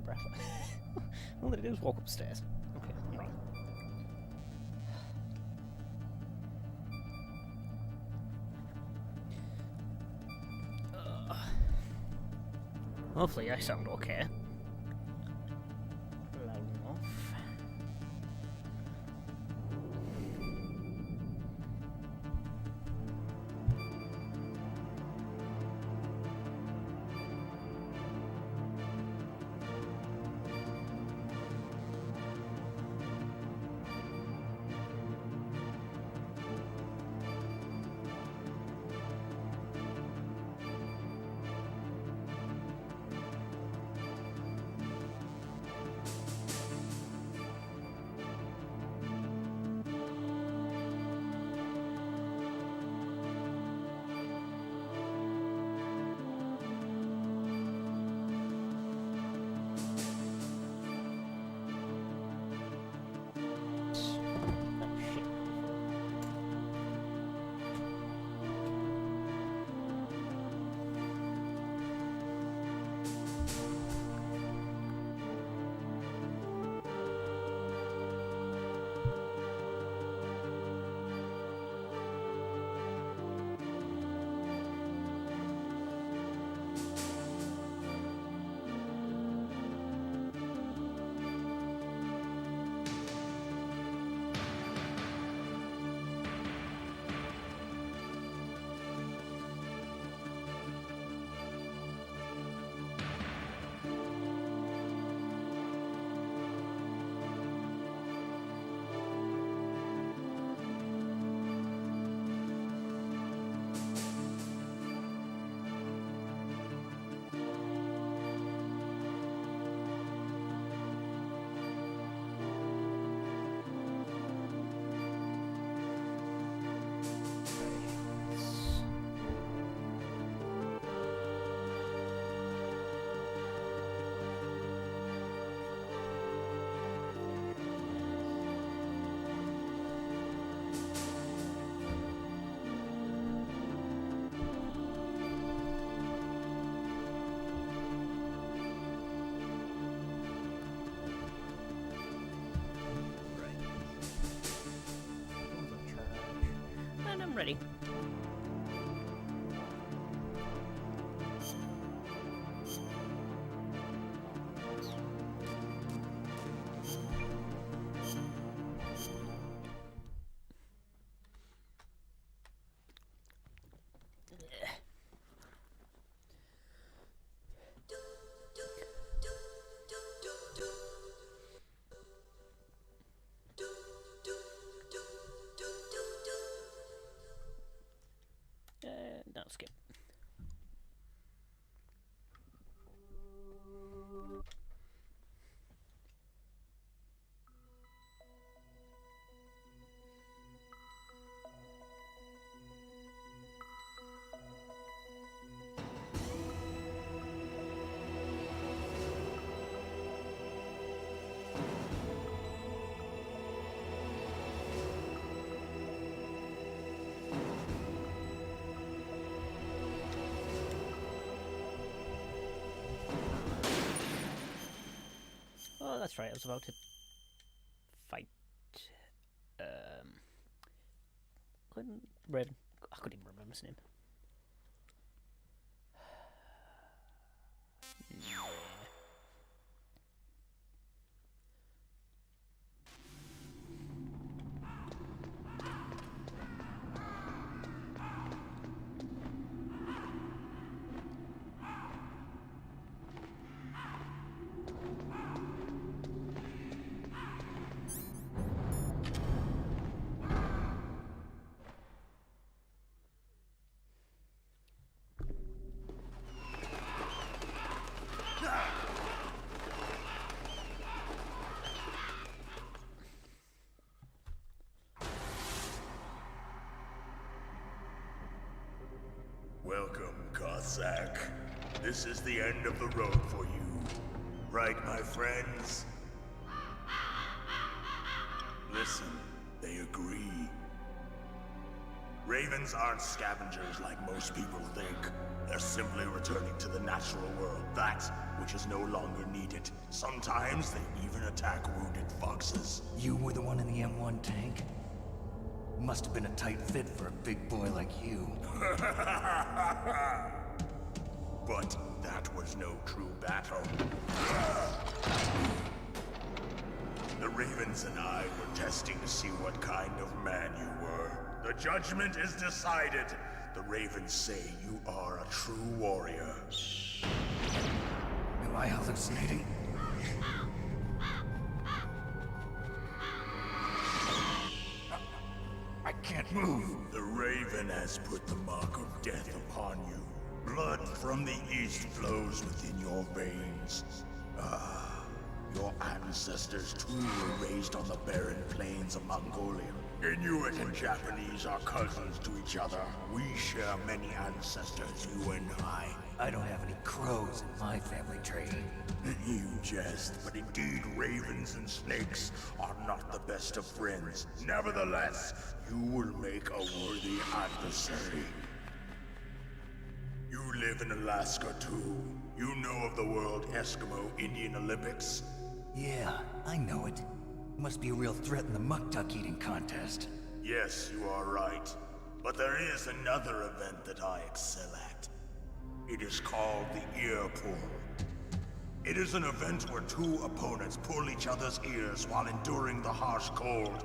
breath. All they do is walk upstairs. Okay, right. Hopefully I sound okay. Loud enough. And I'm ready. No, skip. Oh, that's right. I was about to fight. Raven. I couldn't even remember his name. Yeah. Welcome, Cossack. This is the end of the road for you. Right, my friends? Listen, they agree. Ravens aren't scavengers like most people think. They're simply returning to the natural world, that which is no longer needed. Sometimes they even attack wounded foxes. You were the one in the M1 tank? Must have been a tight fit for a big boy like you. But that was no true battle. The Ravens and I were testing to see what kind of man you were. The judgment is decided. The Ravens say you are a true warrior. Am I hallucinating? I can't move. The Raven has put the mark of death upon you. Blood from the east flows within your veins. Your ancestors too were raised on the barren plains of Mongolia. Inuit and Japanese are cousins to each other. We share many ancestors, you and I. I don't have any crows in my family tree. You jest, but indeed ravens and snakes are not the best of friends. Nevertheless, you will make a worthy adversary. You live in Alaska too. You know of the World Eskimo Indian Olympics? Yeah, I know it. Must be a real threat in the muck duck eating contest. Yes, you are right. But there is another event that I excel at. It is called the Ear Pull. It is an event where two opponents pull each other's ears while enduring the harsh cold.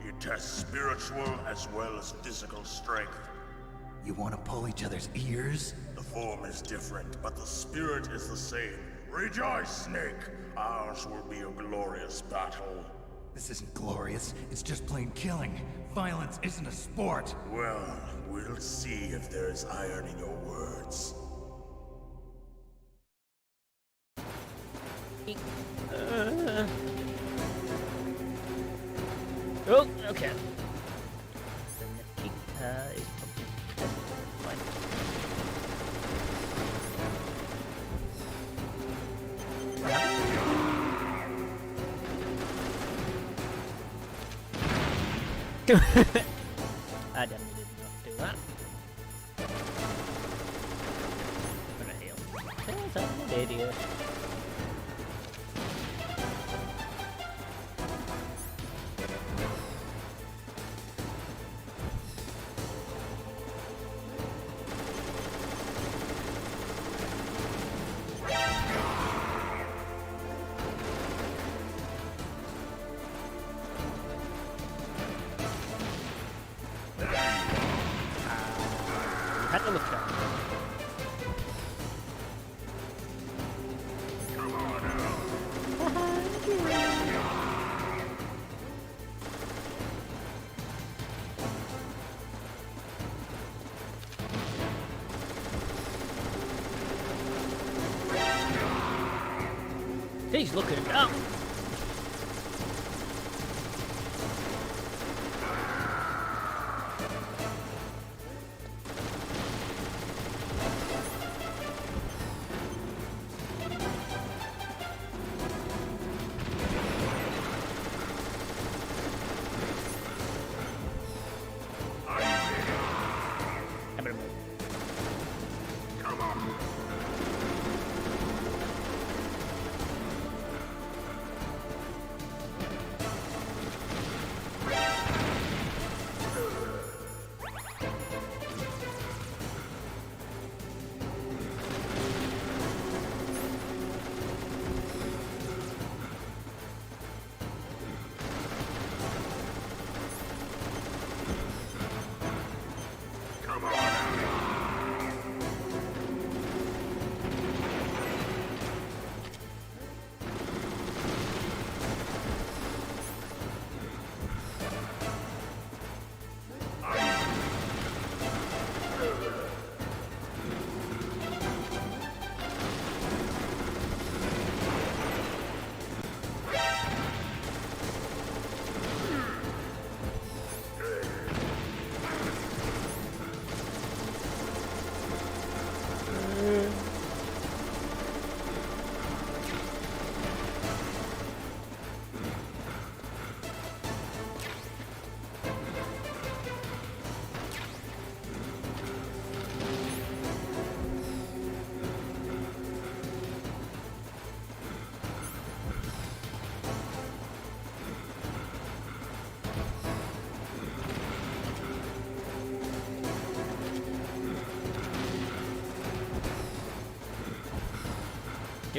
It tests spiritual as well as physical strength. You want to pull each other's ears? The form is different, but the spirit is the same. Rejoice, Snake! Ours will be a glorious battle. This isn't glorious, it's just plain killing. Violence isn't a sport. Well, we'll see if there's iron in your words. Oh, okay. I definitely did not do that. What the hell? Yes, I'm an idiot. Had to look at. He's looking up.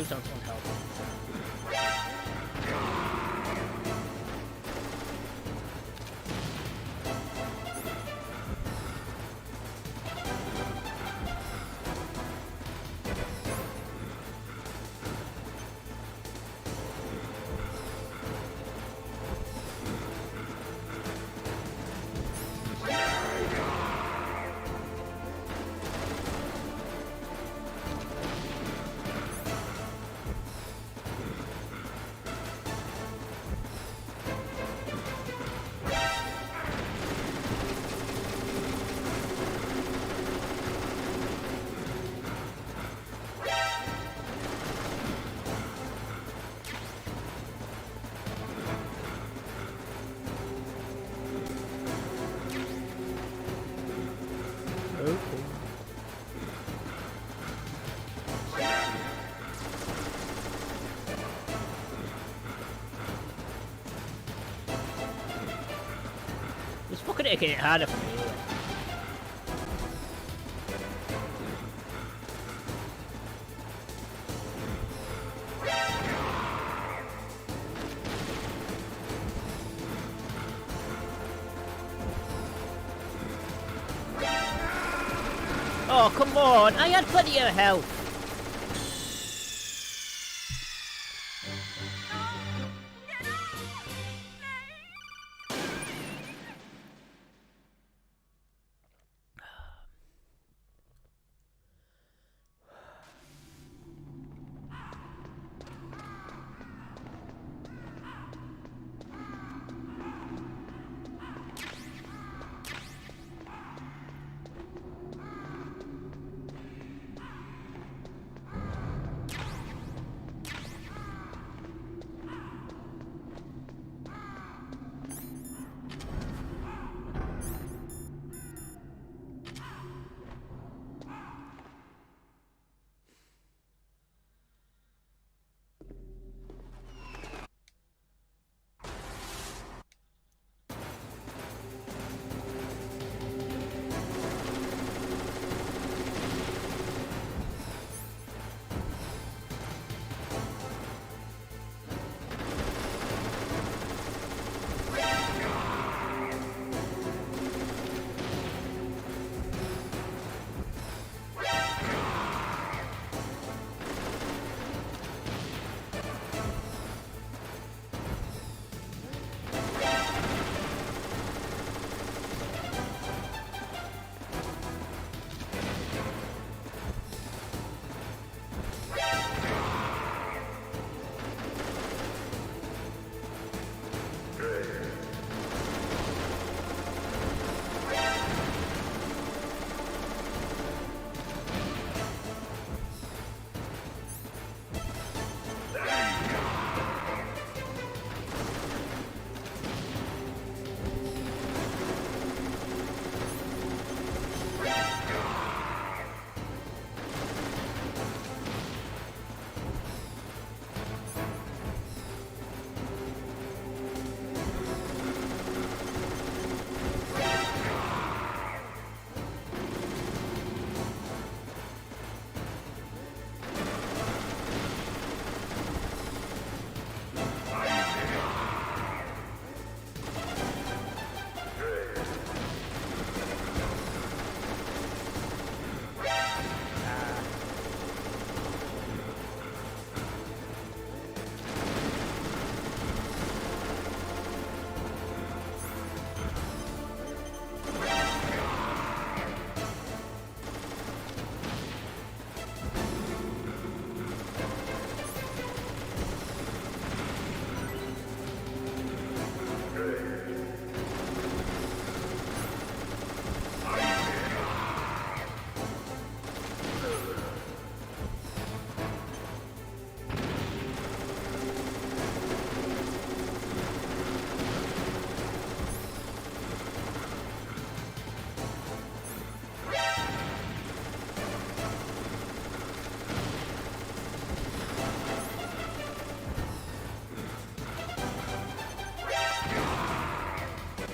do sound so unhealthy. It's fucking making it harder for me. Oh, come on! I had plenty of health!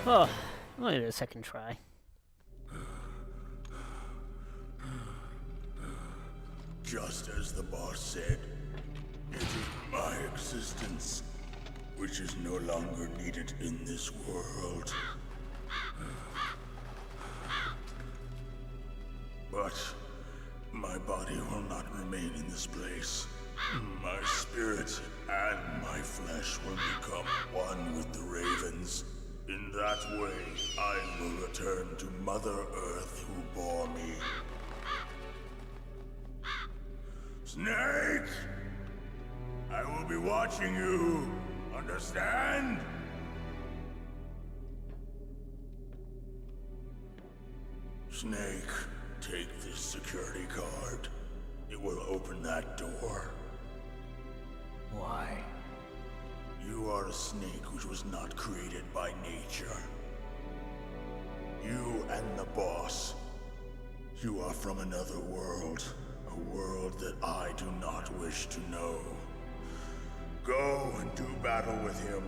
Oh, only a second try. Just as the boss said, It is my existence, which is no longer needed in this world. But my body will not remain in this place. My spirit and my flesh will become one with the ravens. In that way, I will return to Mother Earth who bore me. Snake! I will be watching you. Understand? Snake, take this security card. It will open that door. Why? You are a snake which was not created by nature. You and the boss. You are from another world. A world that I do not wish to know. Go and do battle with him.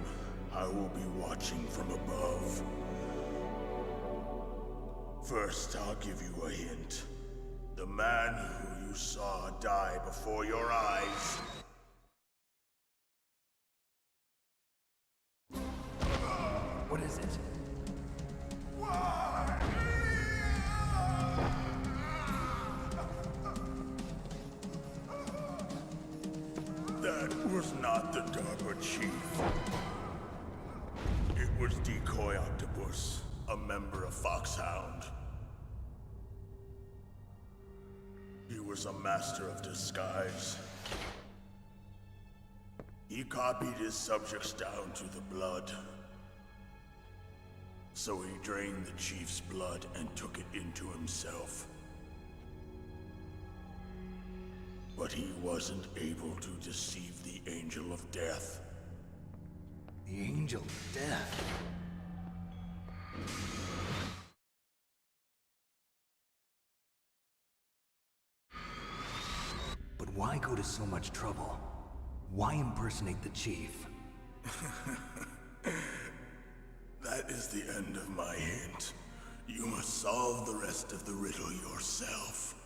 I will be watching from above. First, I'll give you a hint. The man who you saw die before your eyes. What is it? That was not the DARPA chief. It was Decoy Octopus, a member of Foxhound. He was a master of disguise. He copied his subjects down to the blood. So he drained the chief's blood and took it into himself. But he wasn't able to deceive the Angel of Death. The Angel of Death. But why go to so much trouble? Why impersonate the chief? That is the end of my hint. You must solve the rest of the riddle yourself.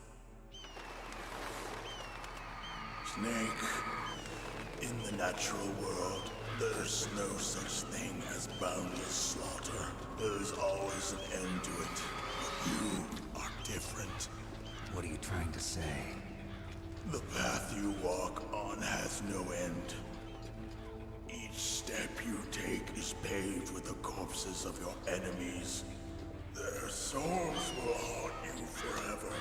Snake, in the natural world, there's no such thing as boundless slaughter. There's always an end to it. But you are different. What are you trying to say? The path you walk on has no end. Each step you take is paved with the corpses of your enemies. Their souls will haunt you forever.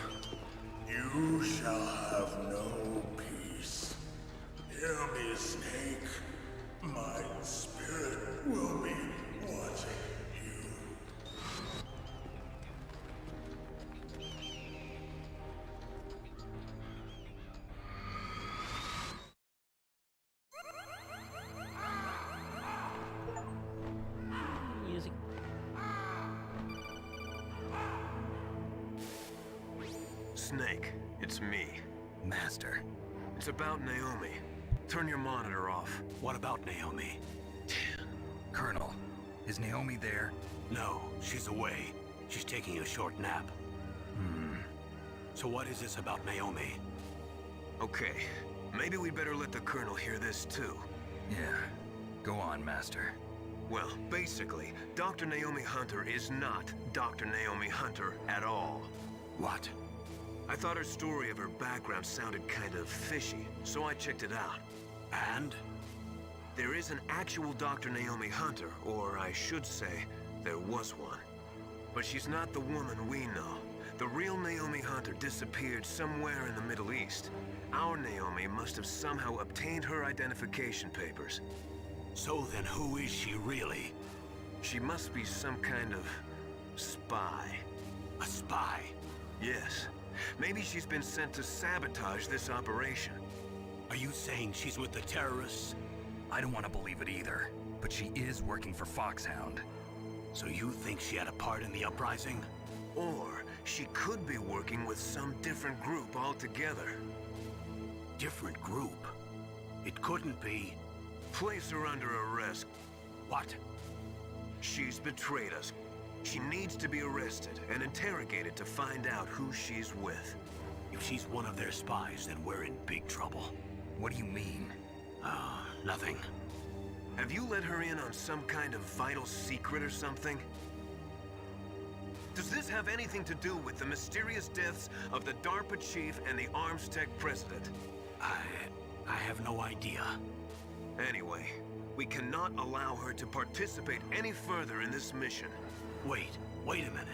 You shall have no peace. Hear me, Snake. My spirit will be watching you. Easy. Snake, it's me. Master. It's about Naomi. Turn your monitor off. What about Naomi? Colonel, is Naomi there? No, she's away. She's taking a short nap. So what is this about Naomi? Okay, maybe we'd better let the Colonel hear this too. Yeah. Go on, Master. Well, basically, Dr. Naomi Hunter is not Dr. Naomi Hunter at all. What? I thought her story of her background sounded kind of fishy, so I checked it out. And? There is an actual Dr. Naomi Hunter, or I should say, there was one. But she's not the woman we know. The real Naomi Hunter disappeared somewhere in the Middle East. Our Naomi must have somehow obtained her identification papers. So then who is she really? She must be some kind of spy. A spy? Yes. Maybe she's been sent to sabotage this operation. Are you saying she's with the terrorists? I don't want to believe it either, but she is working for Foxhound. So you think she had a part in the uprising? Or she could be working with some different group altogether. Different group? It couldn't be. Place her under arrest. What? She's betrayed us. She needs to be arrested and interrogated to find out who she's with. If she's one of their spies, then we're in big trouble. What do you mean? Nothing. Have you let her in on some kind of vital secret or something? Does this have anything to do with the mysterious deaths of the DARPA chief and the Armstech president? I have no idea. Anyway, we cannot allow her to participate any further in this mission. Wait a minute.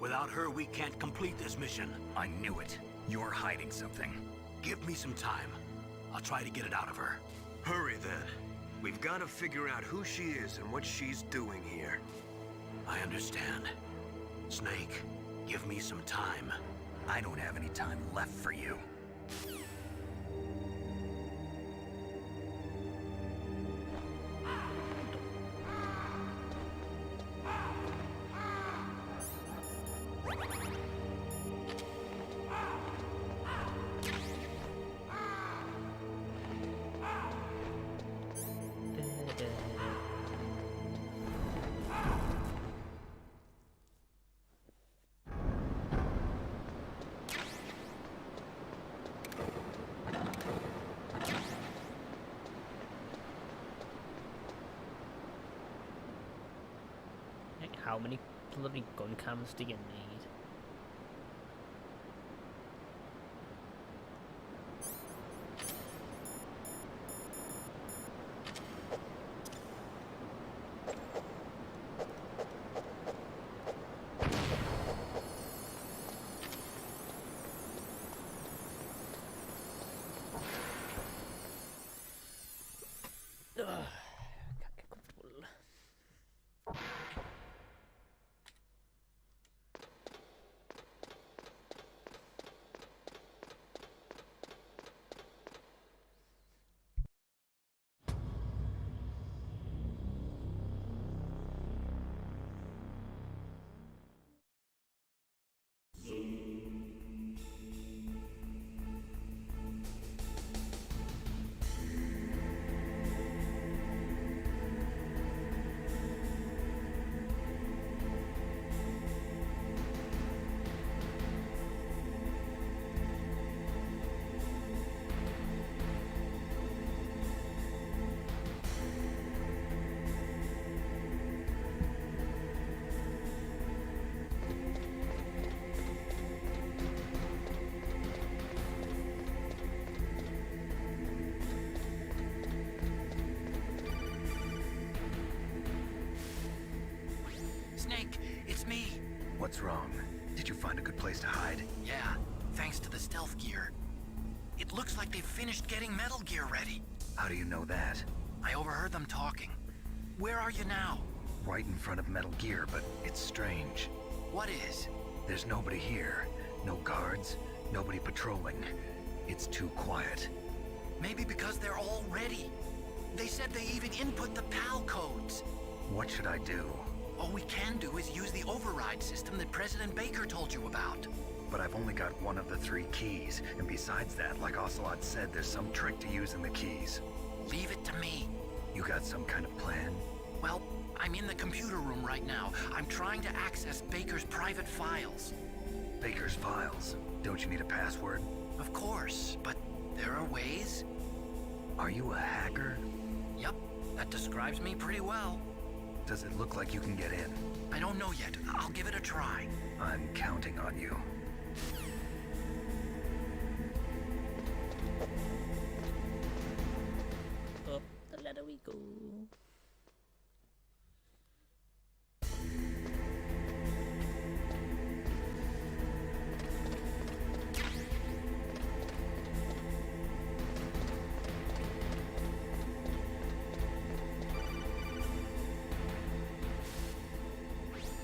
Without her, we can't complete this mission. I knew it. You're hiding something. Give me some time. I'll try to get it out of her. Hurry then. We've got to figure out who she is and what she's doing here. I understand. Snake, give me some time. I don't have any time left for you. How many bloody gun cams do you need? Ugh, can't get comfortable. Snake, it's me. What's wrong? Did you find a good place to hide? Yeah, thanks to the stealth gear. It looks like they've finished getting Metal Gear ready. How do you know that? I overheard them talking. Where are you now? Right in front of Metal Gear, but it's strange. What is? There's nobody here. No guards, nobody patrolling. It's too quiet. Maybe because they're all ready. They said they even input the PAL codes. What should I do? All we can do is use the override system that President Baker told you about. But I've only got one of the 3 keys, and besides that, like Ocelot said, there's some trick to using the keys. Leave it to me. You got some kind of plan? Well, I'm in the computer room right now. I'm trying to access Baker's private files. Baker's files? Don't you need a password? Of course, but there are ways. Are you a hacker? Yep, that describes me pretty well. Does it look like you can get in? I don't know yet. I'll give it a try. I'm counting on you. Up the ladder we go.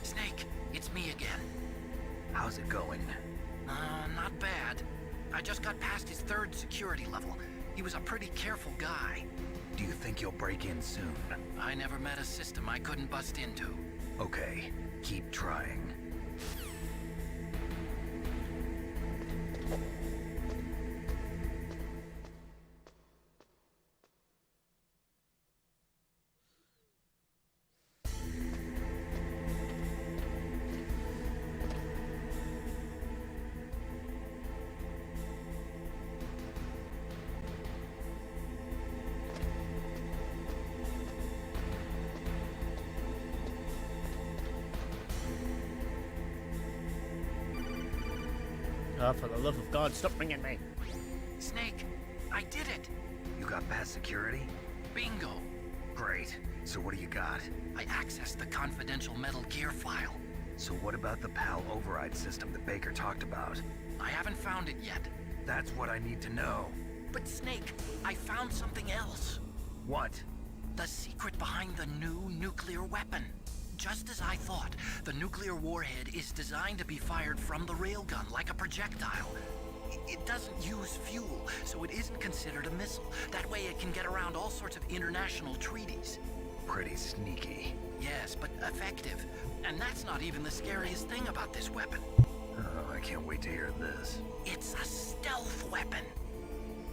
Snake, it's me again. How's it going? Not bad. I just got past his 3rd security level. He was a pretty careful guy. Do you think you'll break in soon? I never met a system I couldn't bust into. Okay, keep trying. Oh, for the love of God, stop ringing me. Snake, I did it! You got past security? Bingo! Great. So what do you got? I accessed the confidential Metal Gear file. So what about the PAL override system that Baker talked about? I haven't found it yet. That's what I need to know. But Snake, I found something else. What? The secret behind the new nuclear weapon. Just as I thought, the nuclear warhead is designed to be fired from the railgun like a projectile. It doesn't use fuel, so it isn't considered a missile. That way it can get around all sorts of international treaties. Pretty sneaky. Yes, but effective. And that's not even the scariest thing about this weapon. Oh, I can't wait to hear this. It's a stealth weapon.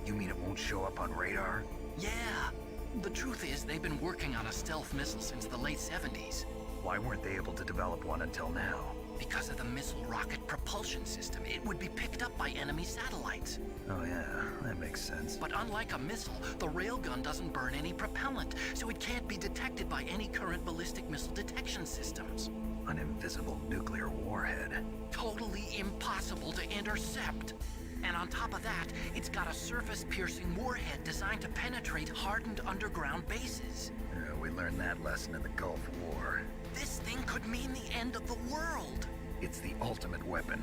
You mean it won't show up on radar? Yeah. The truth is, they've been working on a stealth missile since the late 70s. Why weren't they able to develop one until now? Because of the missile rocket propulsion system, it would be picked up by enemy satellites. Oh yeah, that makes sense. But unlike a missile, the railgun doesn't burn any propellant, so it can't be detected by any current ballistic missile detection systems. An invisible nuclear warhead. Totally impossible to intercept. And on top of that, it's got a surface-piercing warhead designed to penetrate hardened underground bases. We learned that lesson in the Gulf War. This thing could mean the end of the world. It's the ultimate weapon.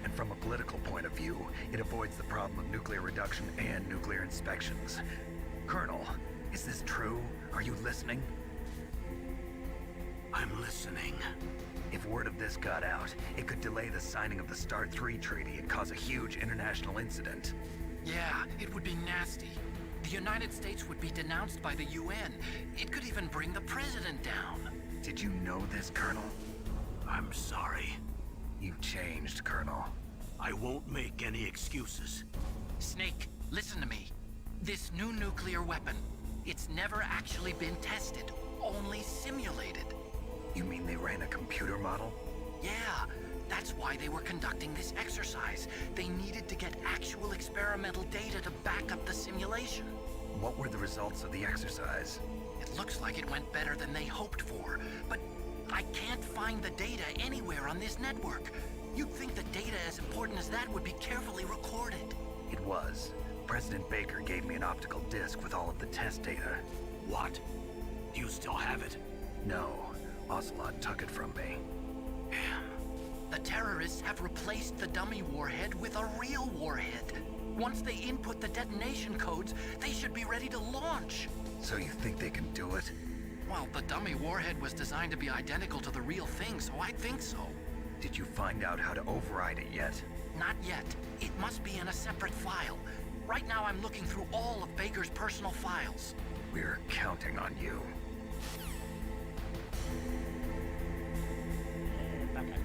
And from a political point of view, it avoids the problem of nuclear reduction and nuclear inspections. Colonel, is this true? Are you listening? I'm listening. If word of this got out, it could delay the signing of the START 3 treaty and cause a huge international incident. Yeah, it would be nasty. The United States would be denounced by the UN. It could even bring the president down. Did you know this, Colonel? I'm sorry. You've changed, Colonel. I won't make any excuses. Snake, listen to me. This new nuclear weapon, it's never actually been tested, only simulated. You mean they ran a computer model? Yeah, that's why they were conducting this exercise. They needed to get actual experimental data to back up the simulation. What were the results of the exercise? It looks like it went better than they hoped for, but I can't find the data anywhere on this network. You'd think the data as important as that would be carefully recorded. It was. President Baker gave me an optical disc with all of the test data. What? Do you still have it? No, Ocelot took it from me. The terrorists have replaced the dummy warhead with a real warhead. Once they input the detonation codes, they should be ready to launch. So you think they can do it? Well, the dummy warhead was designed to be identical to the real thing, so I think so. Did you find out how to override it yet? Not yet. It must be in a separate file. Right now I'm looking through all of Baker's personal files. We're counting on you. Back at it.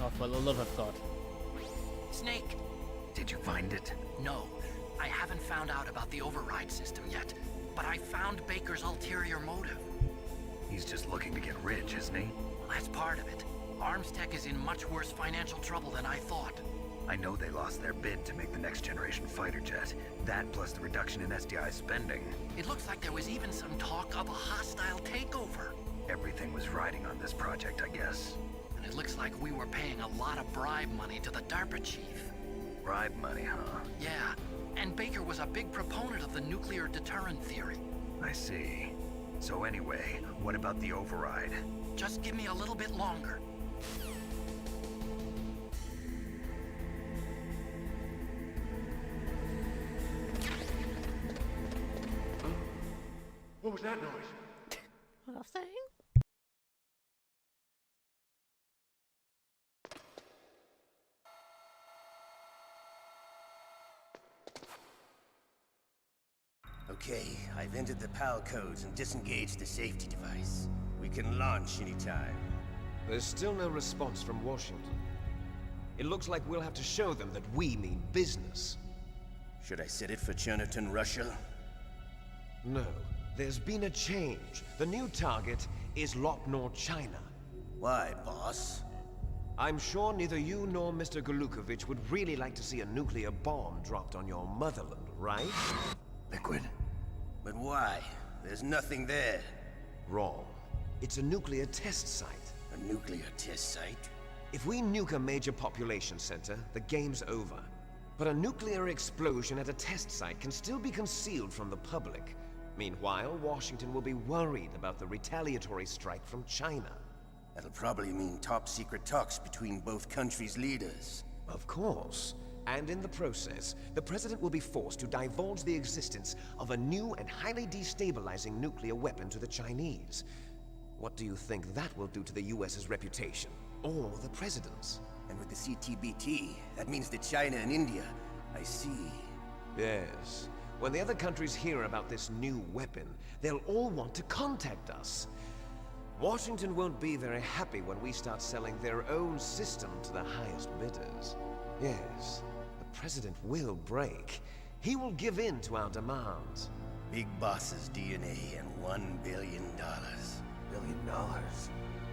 Oh, for the love of God. Snake! Did you find it? No, I haven't found out about the override system yet, but I found Baker's ulterior motive. He's just looking to get rich, isn't he? Well, that's part of it. Armstech is in much worse financial trouble than I thought. I know they lost their bid to make the next generation fighter jet. That plus the reduction in SDI spending. It looks like there was even some talk of a hostile takeover. Everything was riding on this project, I guess. And it looks like we were paying a lot of bribe money to the DARPA chief. Bribe money, huh? Yeah, and Baker was a big proponent of the nuclear deterrent theory. I see. So anyway, what about the override? Just give me a little bit longer. What was that noise? Nothing. Okay, I've entered the PAL codes and disengaged the safety device. We can launch anytime. There's still no response from Washington. It looks like we'll have to show them that we mean business. Should I set it for Cherniton, Russia? No, there's been a change. The new target is Lopnor, China. Why, boss? I'm sure neither you nor Mr. Golukovich would really like to see a nuclear bomb dropped on your motherland, right? Liquid. But why? There's nothing there. Wrong. It's a nuclear test site. A nuclear test site? If we nuke a major population center, the game's over. But a nuclear explosion at a test site can still be concealed from the public. Meanwhile, Washington will be worried about the retaliatory strike from China. That'll probably mean top-secret talks between both countries' leaders. Of course. And in the process, the President will be forced to divulge the existence of a new and highly destabilizing nuclear weapon to the Chinese. What do you think that will do to the US's reputation? Or the President's? And with the CTBT, that means that China and India... I see. Yes. When the other countries hear about this new weapon, they'll all want to contact us. Washington won't be very happy when we start selling their own system to the highest bidders. Yes, the President will break. He will give in to our demands. Big Boss's DNA and $1 billion. $1 billion.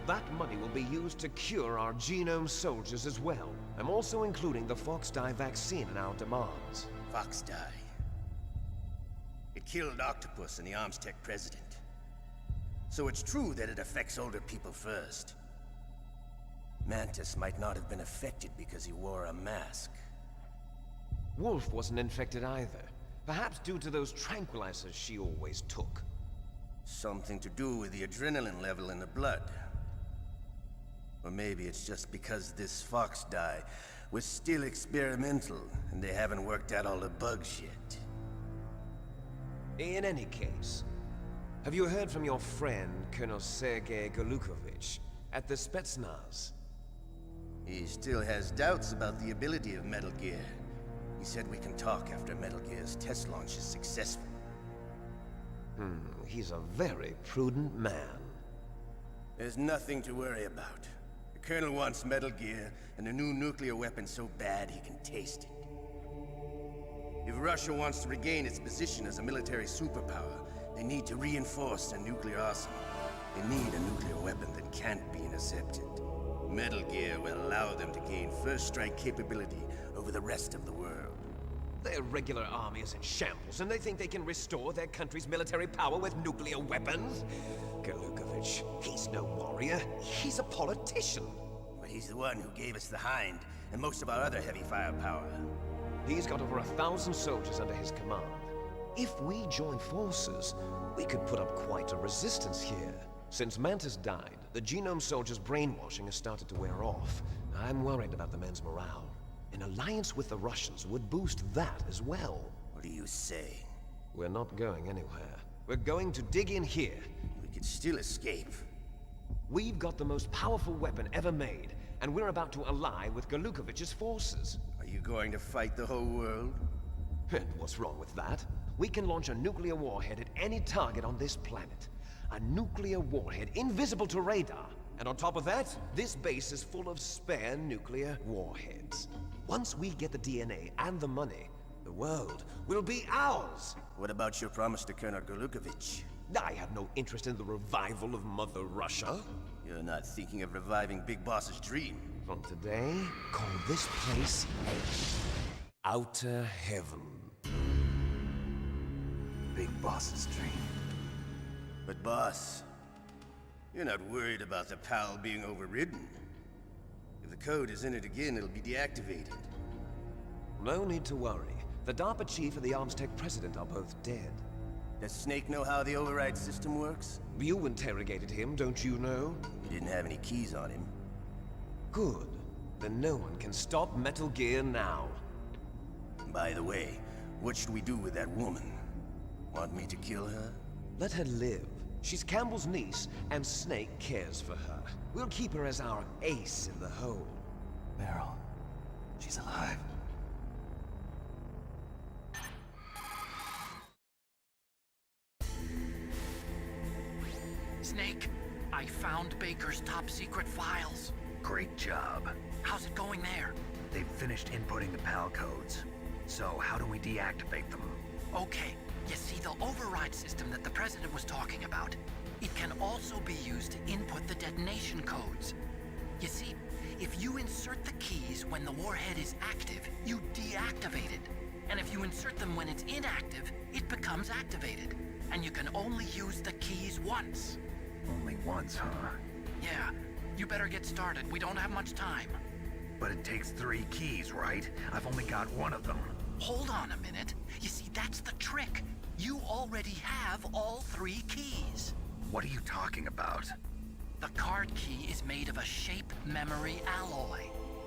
That money will be used to cure our genome soldiers as well. I'm also including the Foxdie vaccine in our demands. Foxdie. It killed Octopus and the Armstech president. So it's true that it affects older people first. Mantis might not have been affected because he wore a mask. Wolf wasn't infected either. Perhaps due to those tranquilizers she always took. Something to do with the adrenaline level in the blood. Or maybe it's just because this Foxdie was still experimental and they haven't worked out all the bugs yet. In any case, have you heard from your friend, Colonel Sergei Golukovich, at the Spetsnaz? He still has doubts about the ability of Metal Gear. He said we can talk after Metal Gear's test launch is successful. He's a very prudent man. There's nothing to worry about. The Colonel wants Metal Gear and a new nuclear weapon so bad he can taste it. If Russia wants to regain its position as a military superpower, they need to reinforce their nuclear arsenal. They need a nuclear weapon that can't be intercepted. Metal Gear will allow them to gain first strike capability over the rest of the world. Their regular army is in shambles, and they think they can restore their country's military power with nuclear weapons? Golukovich, he's no warrior. He's a politician. But he's the one who gave us the Hind and most of our other heavy firepower. He's got over 1,000 soldiers under his command. If we join forces, we could put up quite a resistance here. Since Mantis died, the genome soldiers' brainwashing has started to wear off. I'm worried about the men's morale. An alliance with the Russians would boost that as well. What are you saying? We're not going anywhere. We're going to dig in here. We could still escape. We've got the most powerful weapon ever made, and we're about to ally with Golukovich's forces. Are you going to fight the whole world? And what's wrong with that? We can launch a nuclear warhead at any target on this planet. A nuclear warhead invisible to radar. And on top of that, this base is full of spare nuclear warheads. Once we get the DNA and the money, the world will be ours! What about your promise to Colonel Golukovich? I have no interest in the revival of Mother Russia. You're not thinking of reviving Big Boss's dream. From today, call this place Outer Heaven. Big Boss's dream. But boss, you're not worried about the PAL being overridden. If the code is in it again, it'll be deactivated. No need to worry. The DARPA chief and the Armstech president are both dead. Does Snake know how the override system works? You interrogated him, don't you know? He didn't have any keys on him. Good. Then no one can stop Metal Gear now. By the way, what should we do with that woman? Want me to kill her? Let her live. She's Campbell's niece, and Snake cares for her. We'll keep her as our ace in the hole. Meryl. She's alive. Snake, I found Baker's top secret files. Great job. How's it going there? They've finished inputting the PAL codes. So how do we deactivate them? Okay, you see the override system that the President was talking about? It can also be used to input the detonation codes. You see, if you insert the keys when the warhead is active, you deactivate it. And if you insert them when it's inactive, it becomes activated. And you can only use the keys once. Only once, huh? Yeah, you better get started. We don't have much time. But it takes 3 keys, right? I've only got one of them. Hold on a minute. You see, that's the trick. You already have all 3 keys. What are you talking about? The card key is made of a shape memory alloy.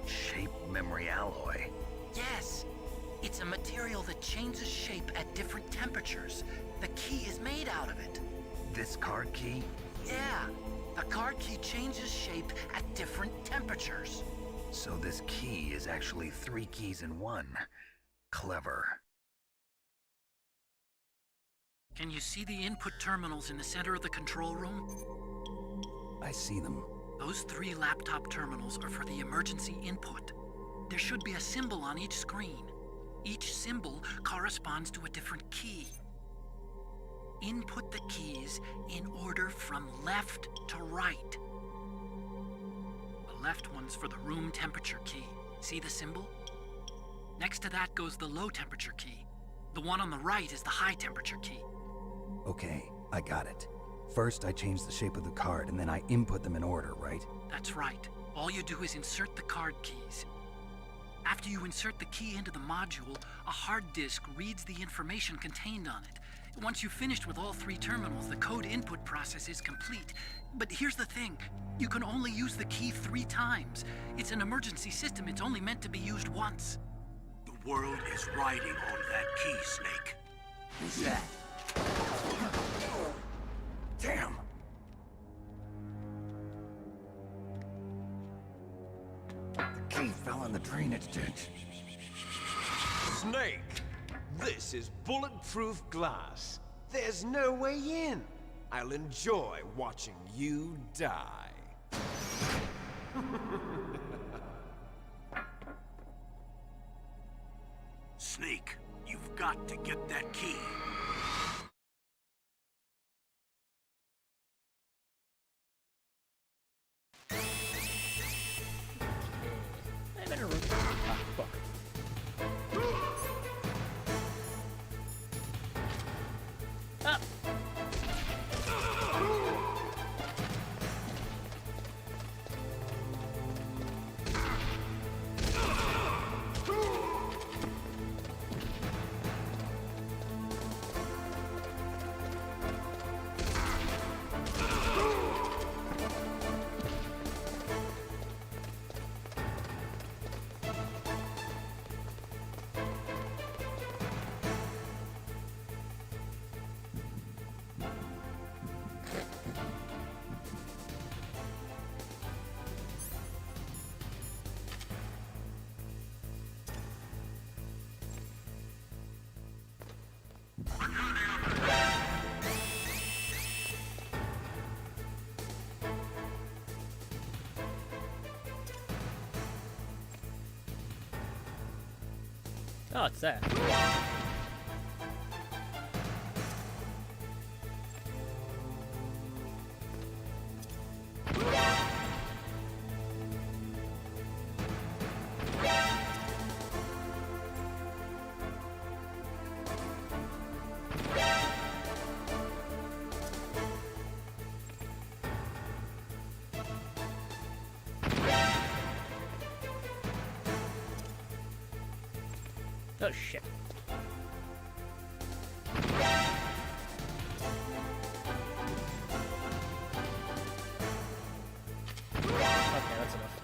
Shape memory alloy? Yes. It's a material that changes shape at different temperatures. The key is made out of it. This card key? Yeah. The card key changes shape at different temperatures. So this key is actually 3 keys in one. Clever. Can you see the input terminals in the center of the control room? I see them. Those 3 laptop terminals are for the emergency input. There should be a symbol on each screen. Each symbol corresponds to a different key. Input the keys in order from left to right. The left one's for the room temperature key. See the symbol? Next to that goes the low temperature key. The one on the right is the high temperature key. Okay, I got it. First, I change the shape of the card, and then I input them in order, right? That's right. All you do is insert the card keys. After you insert the key into the module, a hard disk reads the information contained on it. Once you've finished with all 3 terminals, the code input process is complete. But here's the thing. You can only use the key 3 times. It's an emergency system. It's only meant to be used once. The world is riding on that key, Snake. Who's that? Damn! The key fell in the drainage ditch. Snake, this is bulletproof glass. There's no way in. I'll enjoy watching you die. Snake, you've got to get that key. I'm in a room. Ah, fuck. Ah! Oh, it's that. Oh shit. Okay, that's enough.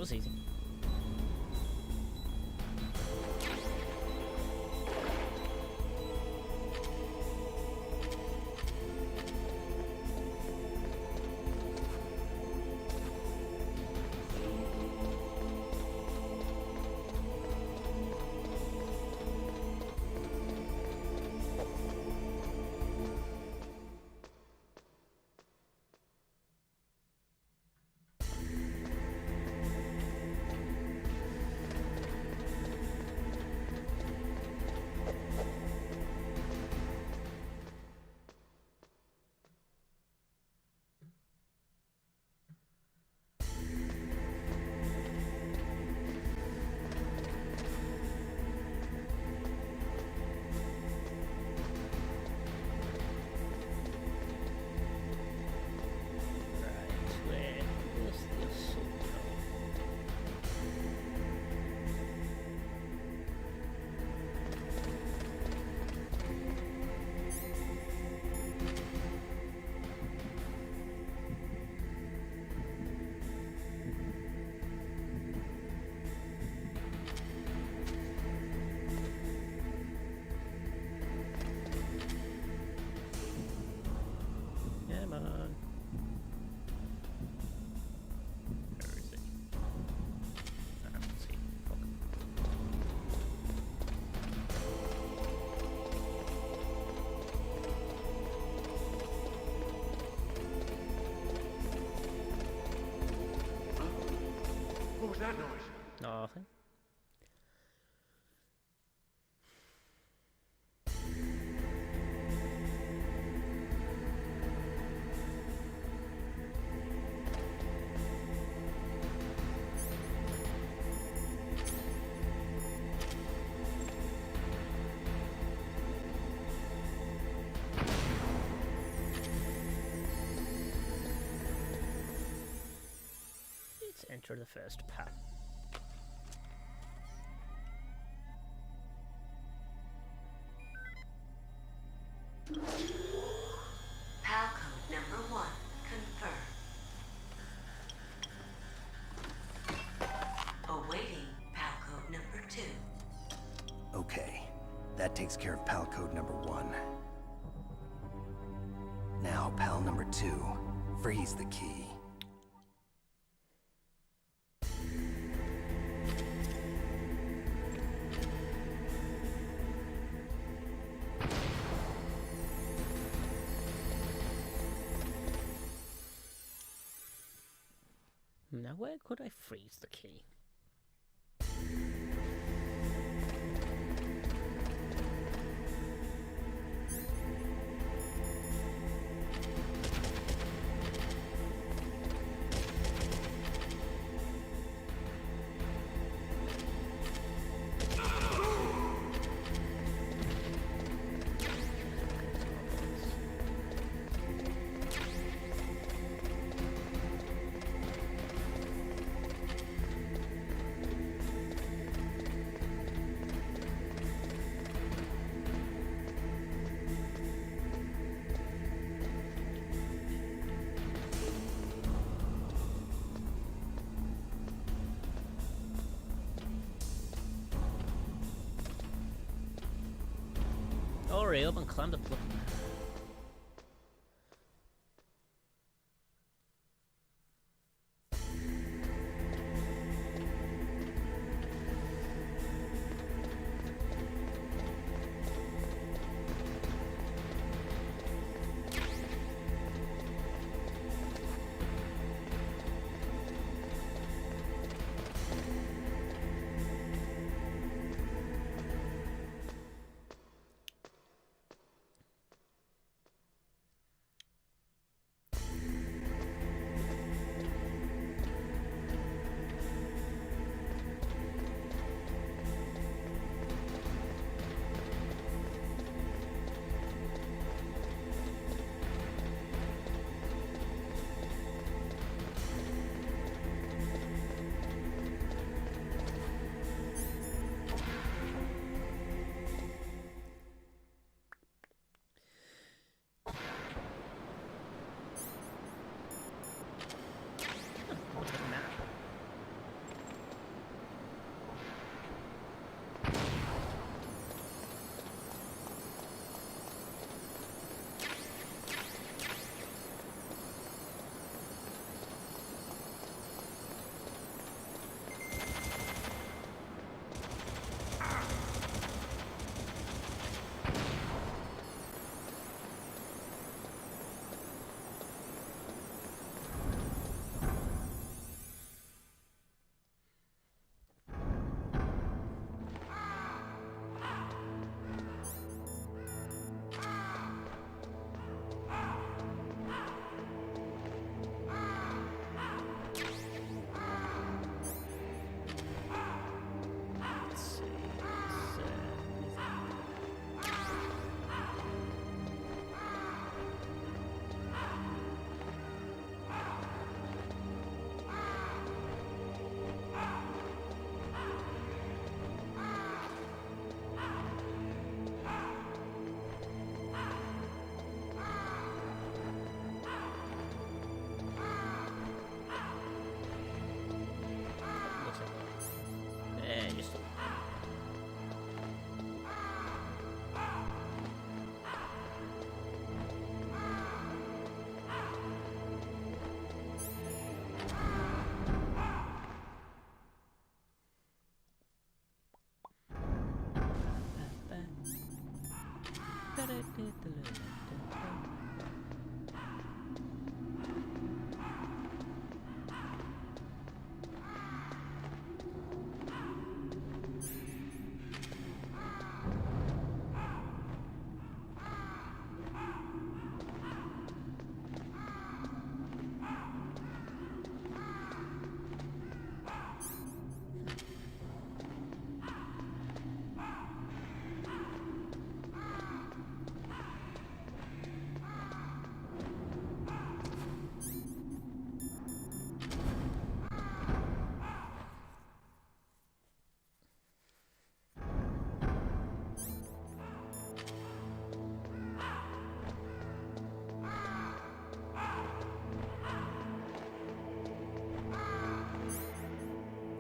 was easy. What was that noise? Nothing. Let's enter the first path. PAL code number 1 confirmed. Awaiting PAL code number 2. Okay, that takes care of PAL code number 1. Now, PAL number 2, freeze the key. Now, where could I freeze the key? Hurry up and climb the plug.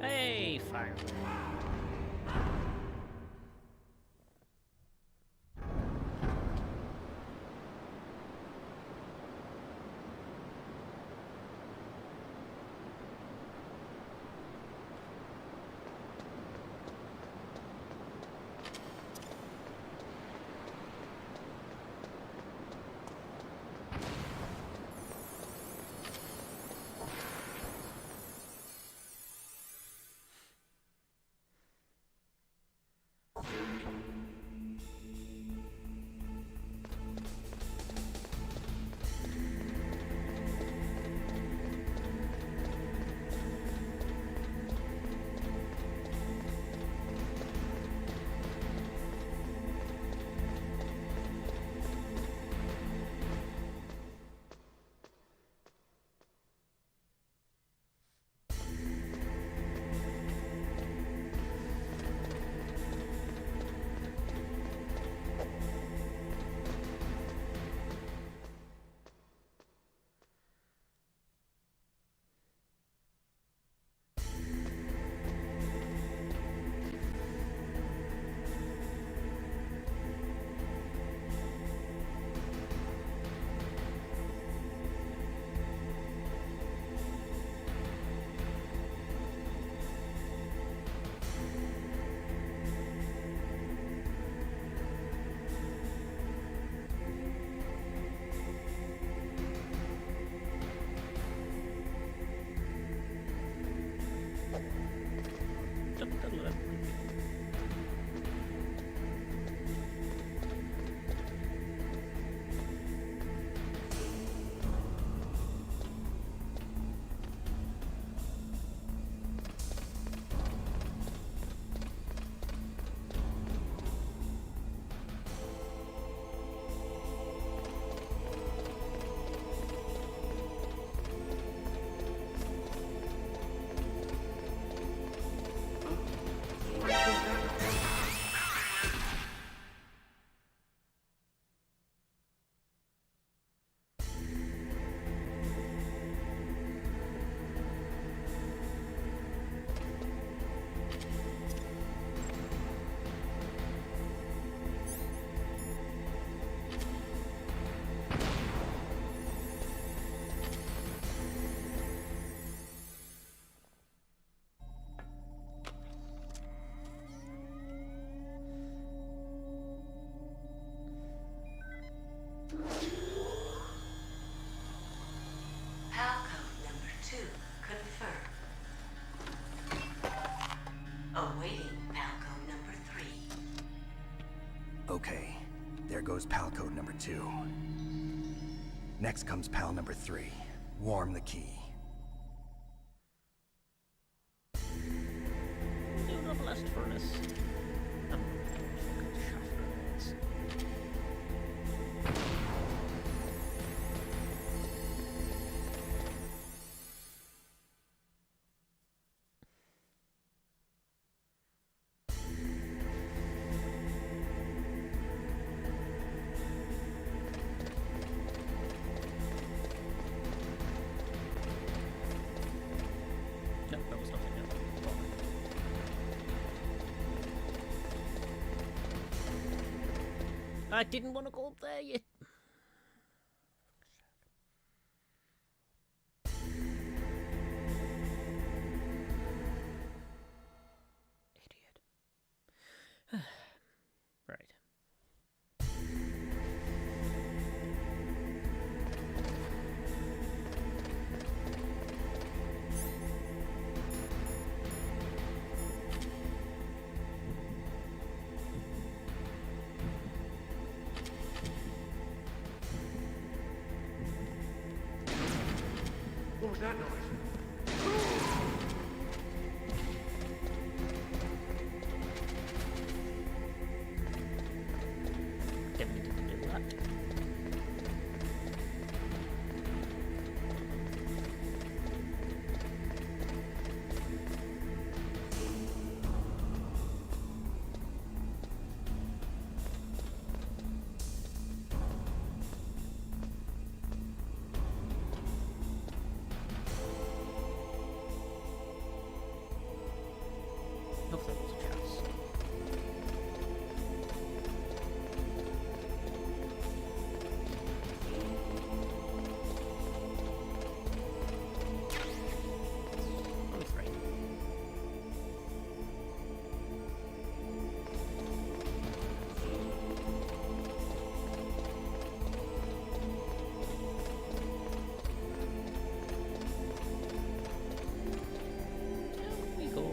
Hey, fire. Palcode number 2 confirmed. Awaiting Palcode number 3. Okay, there goes pal code number 2. Next comes pal number 3. Warm the key. Do the blast furnace. I'm fucking shaft grenades. No, that was nothing. No. I didn't want to go up there yet. Idiot. Right. was that noise? Definitely didn't do that. Looks like there's a chance. Only three. There we go.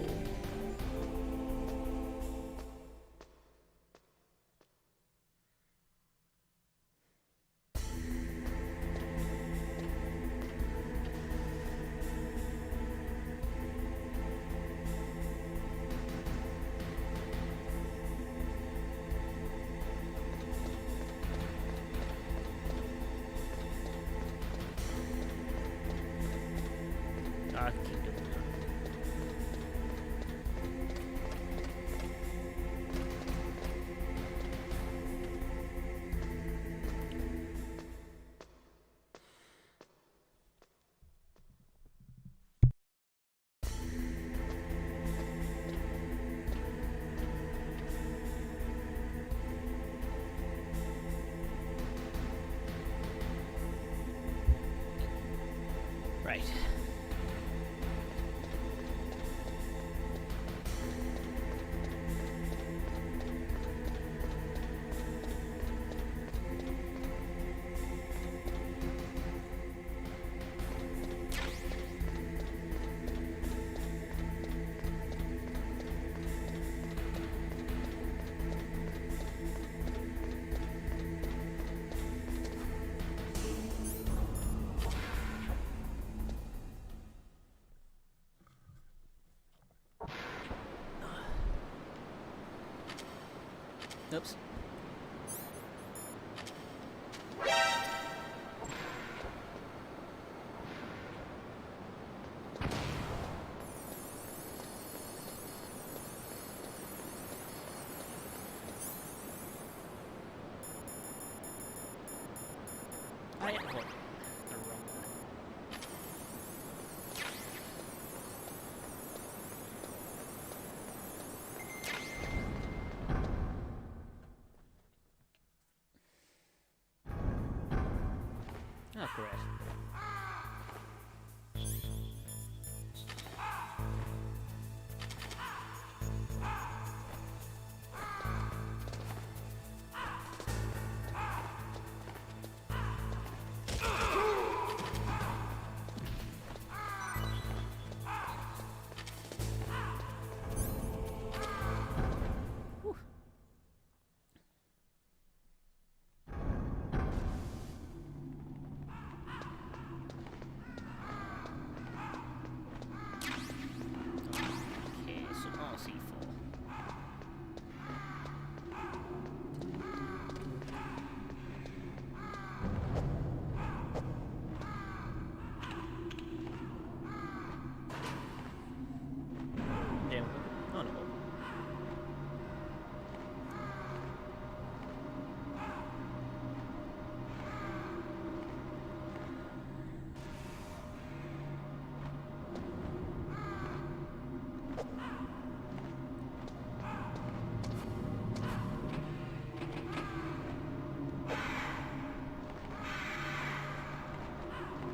I can keep doing that. Right. Oops. I am going the wrong way. Oh, great. Whew. Okay, so all C4. Damn. Oh no.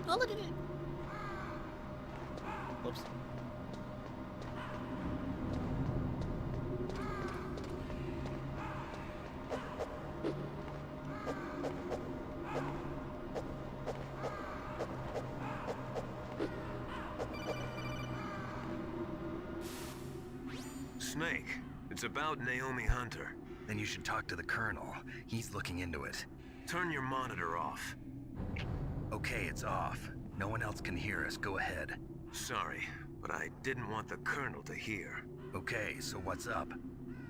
Oh, look at it. Whoops. Snake, it's about Naomi Hunter. Then you should talk to the Colonel. He's looking into it. Turn your monitor off. Okay, it's off. No one else can hear us. Go ahead. Sorry, but I didn't want the Colonel to hear. Okay, so what's up?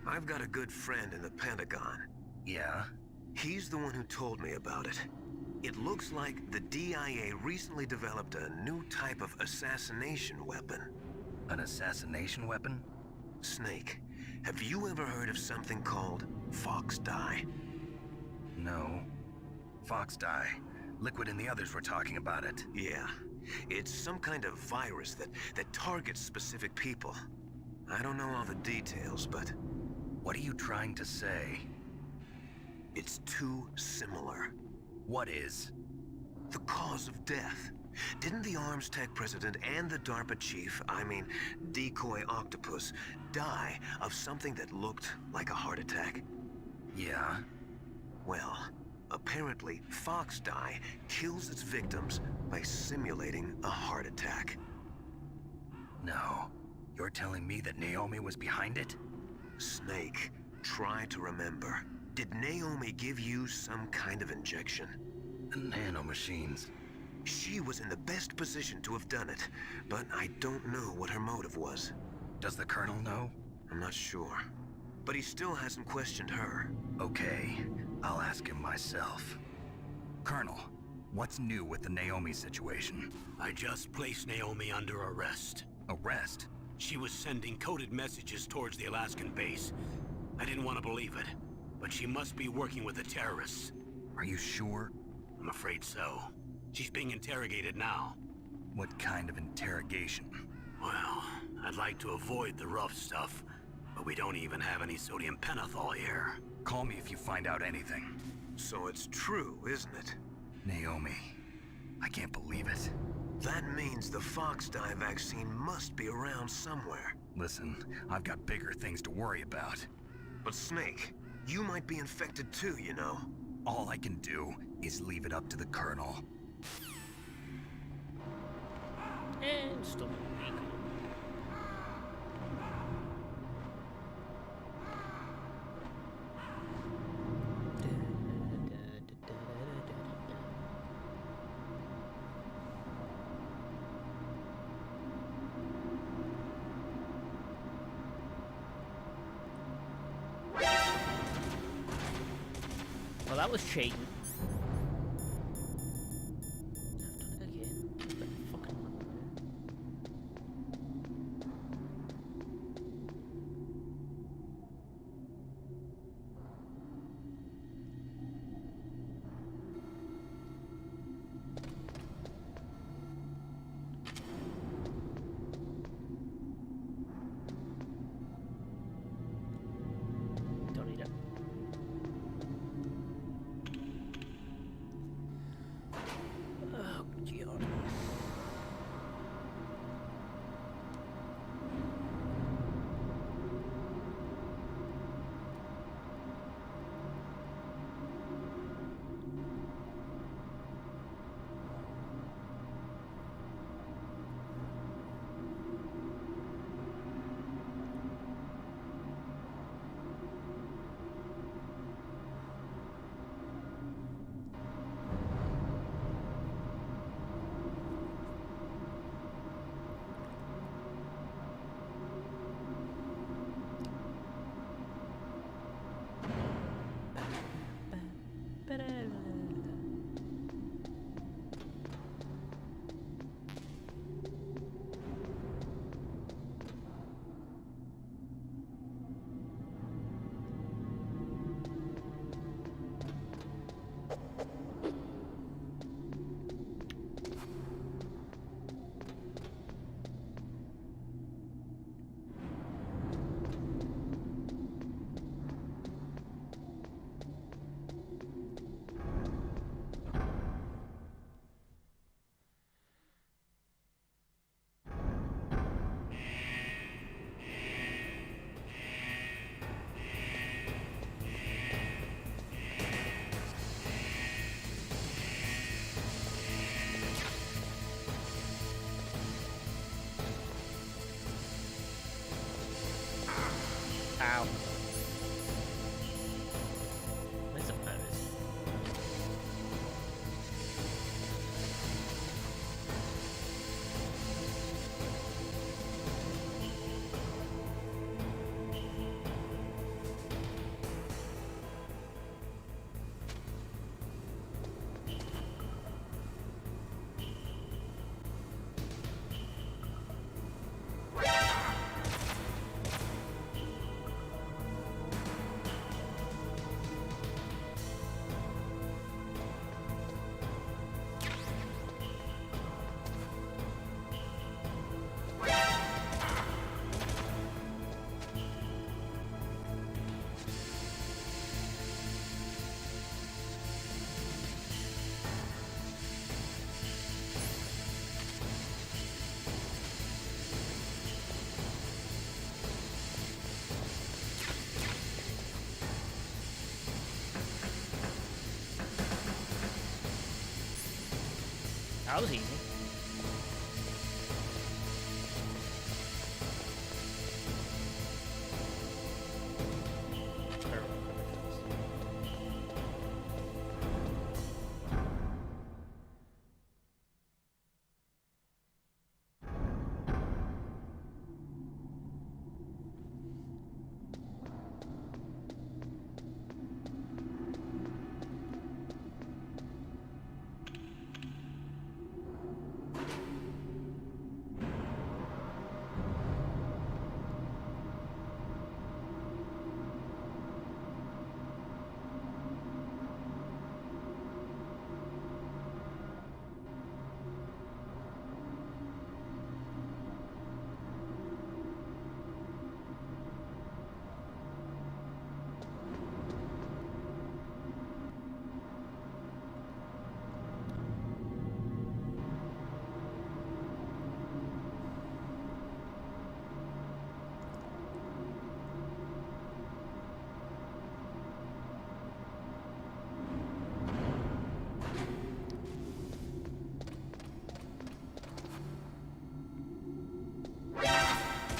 I've got a good friend in the Pentagon. Yeah? He's the one who told me about it. It looks like the DIA recently developed a new type of assassination weapon. An assassination weapon? Snake, have you ever heard of something called Fox Dye? No. Fox dye. Liquid and the others were talking about it. Yeah. It's some kind of virus that targets specific people. I don't know all the details, but What are you trying to say? it's too similar. What is? The cause of death. Didn't the Arms Tech president and the DARPA chief, Decoy Octopus, die of something that looked like a heart attack? Yeah? Well, apparently Fox Dye kills its victims by simulating a heart attack. No. You're telling me that Naomi was behind it? Snake, try to remember. Did Naomi give you some kind of injection? The nanomachines. She was in the best position to have done it, but I don't know what her motive was. Does the Colonel know? I'm not sure. But he still hasn't questioned her. Okay, I'll ask him myself. Colonel, what's new with the Naomi situation? I just placed Naomi under arrest. Arrest? She was sending coded messages towards the Alaskan base. I didn't want to believe it, but she must be working with the terrorists. Are you sure? I'm afraid so. She's being interrogated now. What kind of interrogation? Well, I'd like to avoid the rough stuff, but we don't even have any sodium pentothal here. Call me if you find out anything. So it's true, isn't it? Naomi, I can't believe it. That means the Fox Dye vaccine must be around somewhere. Listen, I've got bigger things to worry about. But Snake, you might be infected too, you know. All I can do is leave it up to the Colonel. And stop. Well, that was cheating. I've done it again. Fucking don't need it. Oh, God. That was easy.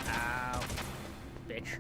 Ow. Bitch.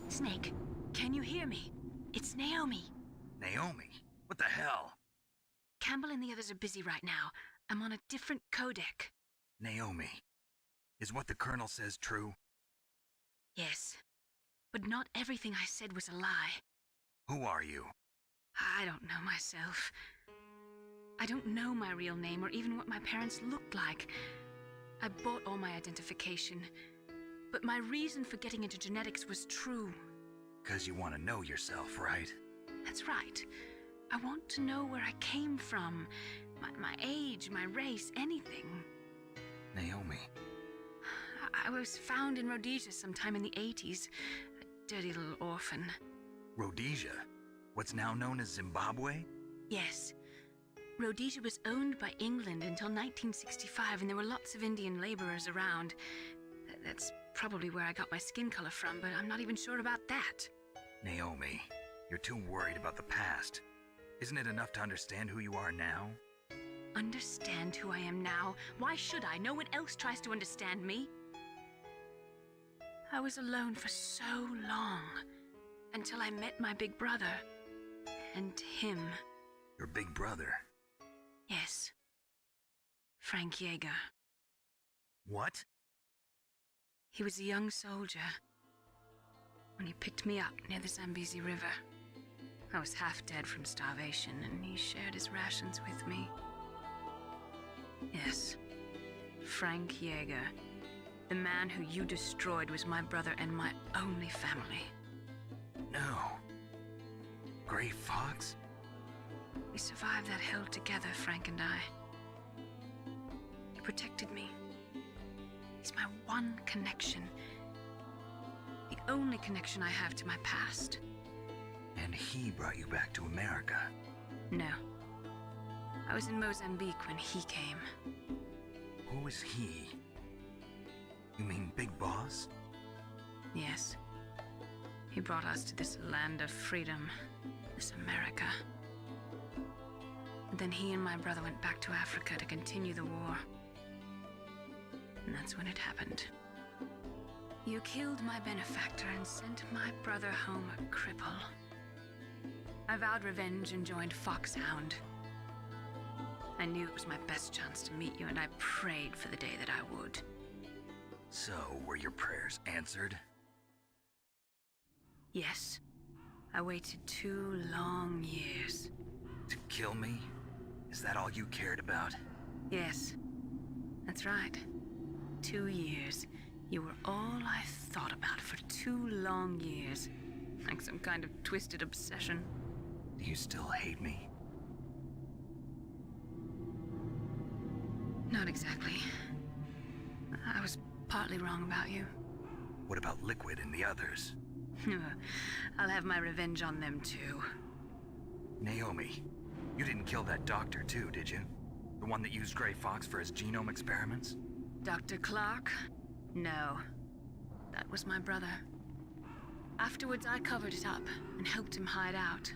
Snake, can you hear me? It's Naomi. Naomi? What the hell? Campbell and the others are busy right now. I'm on a different codec. Naomi, is what the Colonel says true? Yes, but not everything I said was a lie. Who are you? I don't know myself. I don't know my real name or even what my parents looked like. I bought all my identification, but my reason for getting into genetics was true. 'Cause you want to know yourself, right? That's right. I want to know where I came from, my age, my race, anything. Naomi. I was found in Rhodesia sometime in the 80s. A dirty little orphan. Rhodesia? What's now known as Zimbabwe? Yes. Rhodesia was owned by England until 1965, and there were lots of Indian laborers around. That's probably where I got my skin color from, but I'm not even sure about that. Naomi, you're too worried about the past. Isn't it enough to understand who you are now? Understand who I am now? Why should I? No one else tries to understand me. I was alone for so long, until I met my big brother. And him. Your big brother? Yes. Frank Yeager. What? He was a young soldier when he picked me up near the Zambezi River. I was half dead from starvation, and he shared his rations with me. Yes, Frank Yeager. The man who you destroyed was my brother and my only family. No. Gray Fox? We survived that hell together, Frank and I. He protected me. He's my one connection. The only connection I have to my past. And he brought you back to America? No. I was in Mozambique when he came. Who is he? You mean Big Boss? Yes. He brought us to this land of freedom, this America. And then he and my brother went back to Africa to continue the war. And that's when it happened. You killed my benefactor and sent my brother home a cripple. I vowed revenge and joined Foxhound. I knew it was my best chance to meet you, and I prayed for the day that I would. So, were your prayers answered? Yes. I waited 2 long years. To kill me? Is that all you cared about? Yes. That's right. 2 years. You were all I thought about for 2 long years. Like some kind of twisted obsession. Do you still hate me? Not exactly. I was partly wrong about you. What about Liquid and the others? I'll have my revenge on them too. Naomi, you didn't kill that doctor too, did you? The one that used Grey Fox for his genome experiments? Dr. Clark? No. That was my brother. Afterwards, I covered it up and helped him hide out.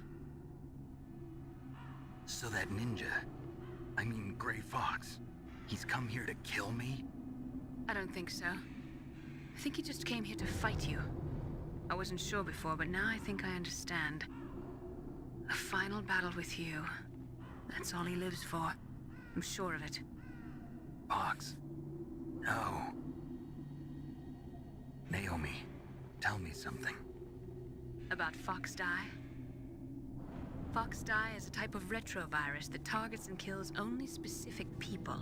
So that ninja, I mean Grey Fox, he's come here to kill me? I don't think so. I think he just came here to fight you. I wasn't sure before, but now I think I understand. A final battle with you. That's all he lives for. I'm sure of it. Fox? No. Naomi, tell me something. About Fox Die? Fox Die is a type of retrovirus that targets and kills only specific people.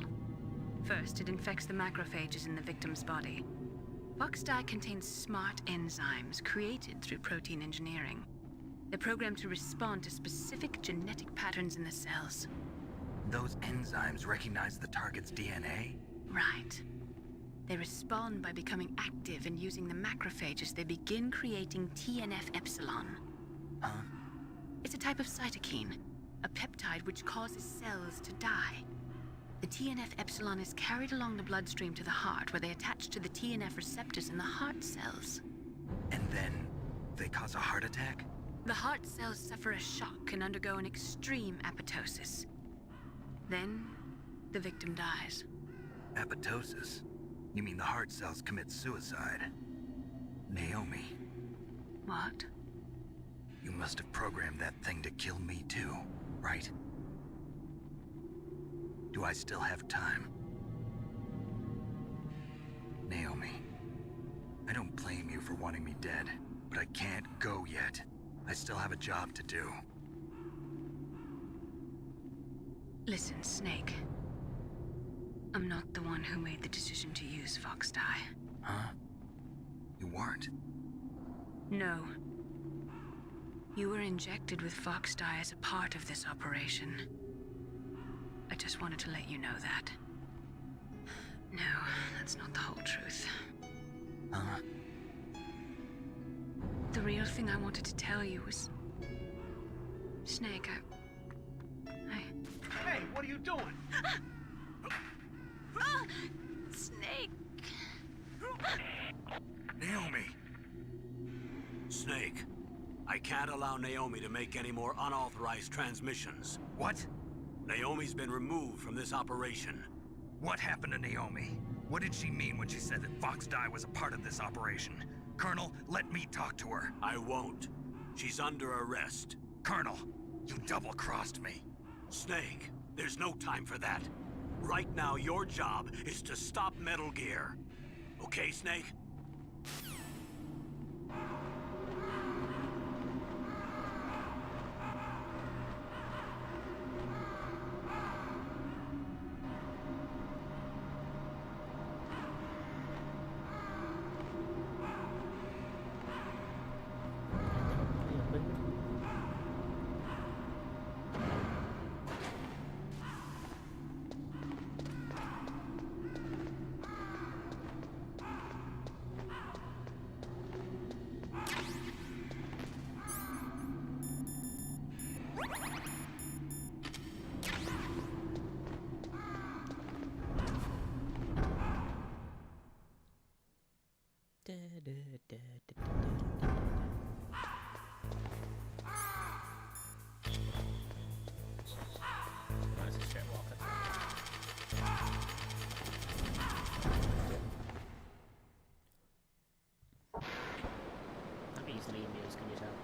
First, it infects the macrophages in the victim's body. Fox Die contains smart enzymes created through protein engineering. They're programmed to respond to specific genetic patterns in the cells. Those enzymes recognize the target's DNA? Right. They respond by becoming active and using the macrophages. They begin creating TNF-epsilon. Huh? It's a type of cytokine, a peptide which causes cells to die. The TNF-epsilon is carried along the bloodstream to the heart, where they attach to the TNF receptors in the heart cells. And then they cause a heart attack? The heart cells suffer a shock and undergo an extreme apoptosis. Then, the victim dies. Apoptosis? You mean the heart cells commit suicide? Naomi. What? You must have programmed that thing to kill me too, right? Do I still have time? Naomi, I don't blame you for wanting me dead, but I can't go yet. I still have a job to do. Listen, Snake. I'm not the one who made the decision to use Fox Die. Huh? You weren't? No. You were injected with Fox Die as a part of this operation. I just wanted to let you know that. No, that's not the whole truth. Huh? The real thing I wanted to tell you was... Snake, Hey, what are you doing? Snake! Naomi! Snake, I can't allow Naomi to make any more unauthorized transmissions. What? Naomi's been removed from this operation. What happened to Naomi? What did she mean when she said that Fox Die was a part of this operation? Colonel, let me talk to her. I won't. She's under arrest. Colonel, you double-crossed me. Snake, there's no time for that. Right now, your job is to stop Metal Gear. Okay, Snake? Nice shit walker. I'm easily amused, can you tell?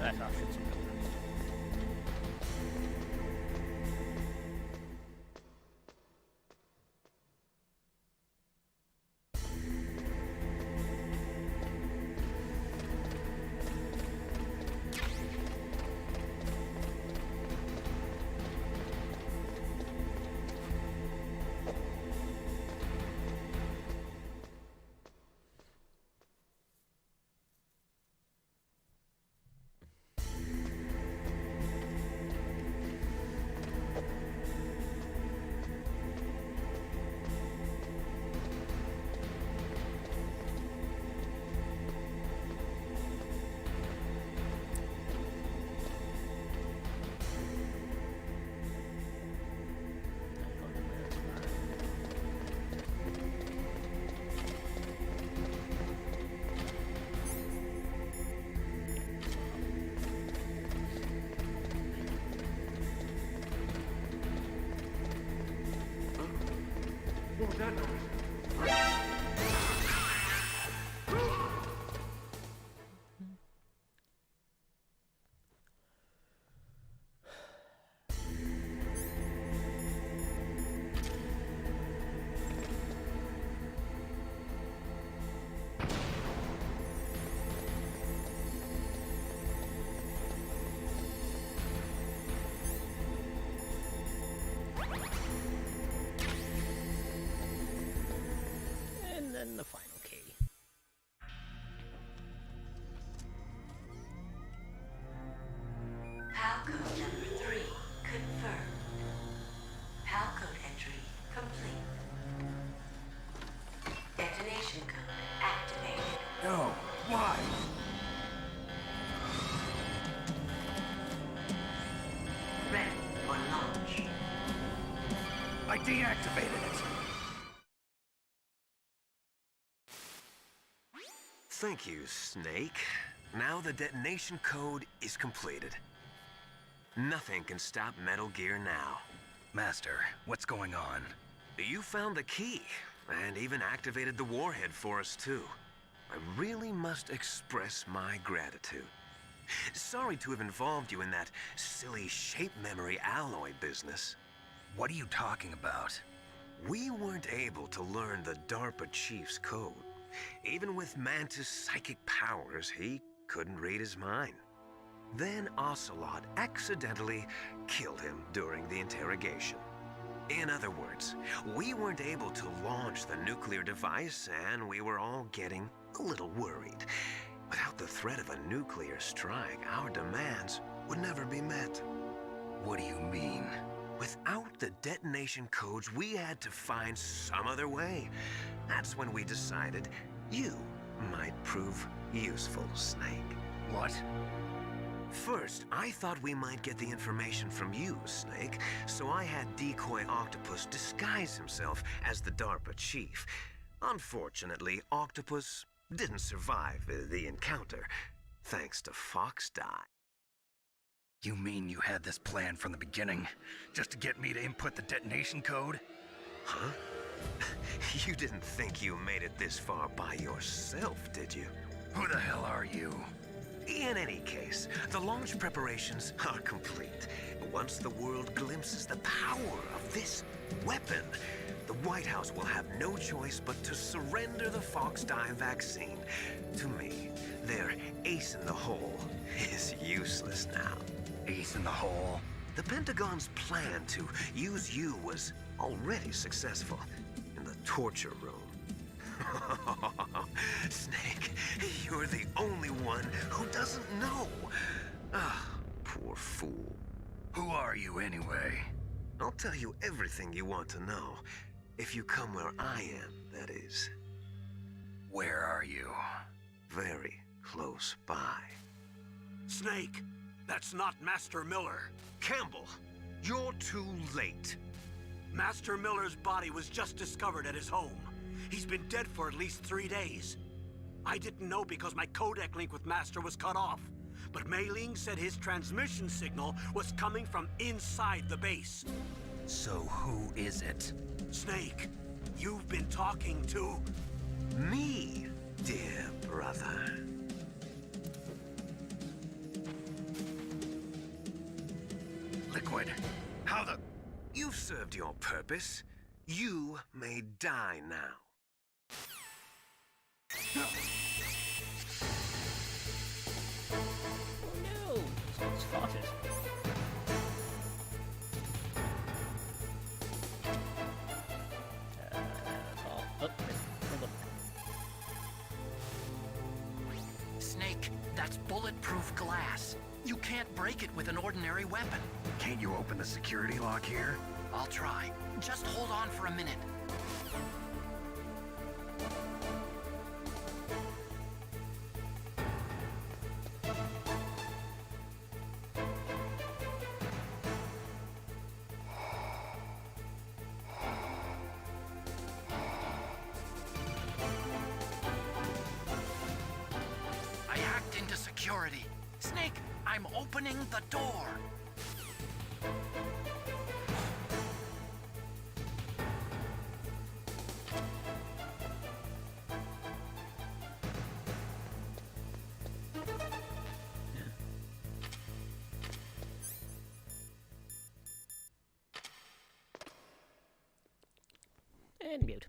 Right, I'll shoot some guns. What was that noise? And then the final key. PAL code number 3 confirmed. PAL code entry complete. Detonation code activated. No, why? Ready for launch. I deactivated it. Thank you, Snake. Now the detonation code is completed. Nothing can stop Metal Gear now. Master, what's going on? You found the key, and even activated the warhead for us, too. I really must express my gratitude. Sorry to have involved you in that silly shape memory alloy business. What are you talking about? We weren't able to learn the DARPA chief's code. Even with Mantis' psychic powers, he couldn't read his mind. Then Ocelot accidentally killed him during the interrogation. In other words, we weren't able to launch the nuclear device, and we were all getting a little worried. Without the threat of a nuclear strike, our demands would never be met. What do you mean? Without the detonation codes, we had to find some other way. That's when we decided you might prove useful, Snake. What? First, I thought we might get the information from you, Snake, so I had Decoy Octopus disguise himself as the DARPA chief. Unfortunately, Octopus didn't survive the encounter, thanks to Fox Die. You mean you had this plan from the beginning, just to get me to input the detonation code? Huh? You didn't think you made it this far by yourself, did you? Who the hell are you? In any case, the launch preparations are complete. Once the world glimpses the power of this weapon, the White House will have no choice but to surrender the Fox Die vaccine to me. Their ace in the hole is useless now. Ace in the hole? The Pentagon's plan to use you was already successful in the torture room. Snake, you're the only one who doesn't know. Ah, poor fool. Who are you anyway? I'll tell you everything you want to know. If you come where I am, that is. Where are you? Very close by. Snake, that's not Master Miller. Campbell, you're too late. Master Miller's body was just discovered at his home. He's been dead for at least 3 days. I didn't know because my codec link with Master was cut off. But Mei Ling said his transmission signal was coming from inside the base. So who is it? Snake, you've been talking to... Me, dear brother. Liquid. How the... You've served your purpose. You may die now. Oh no! Someone's farted. Snake, that's bulletproof glass. You can't break it with an ordinary weapon. Can't you open the security lock here? I'll try. Just hold on for a minute. I hacked into security. Snake, I'm opening the door. And mute.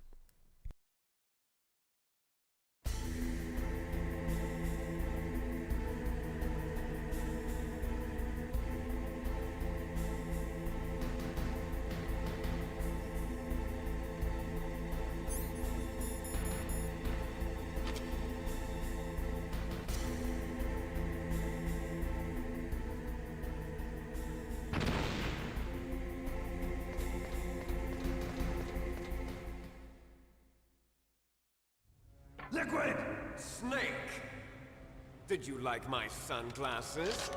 Liquid! Snake! Did you like my sunglasses?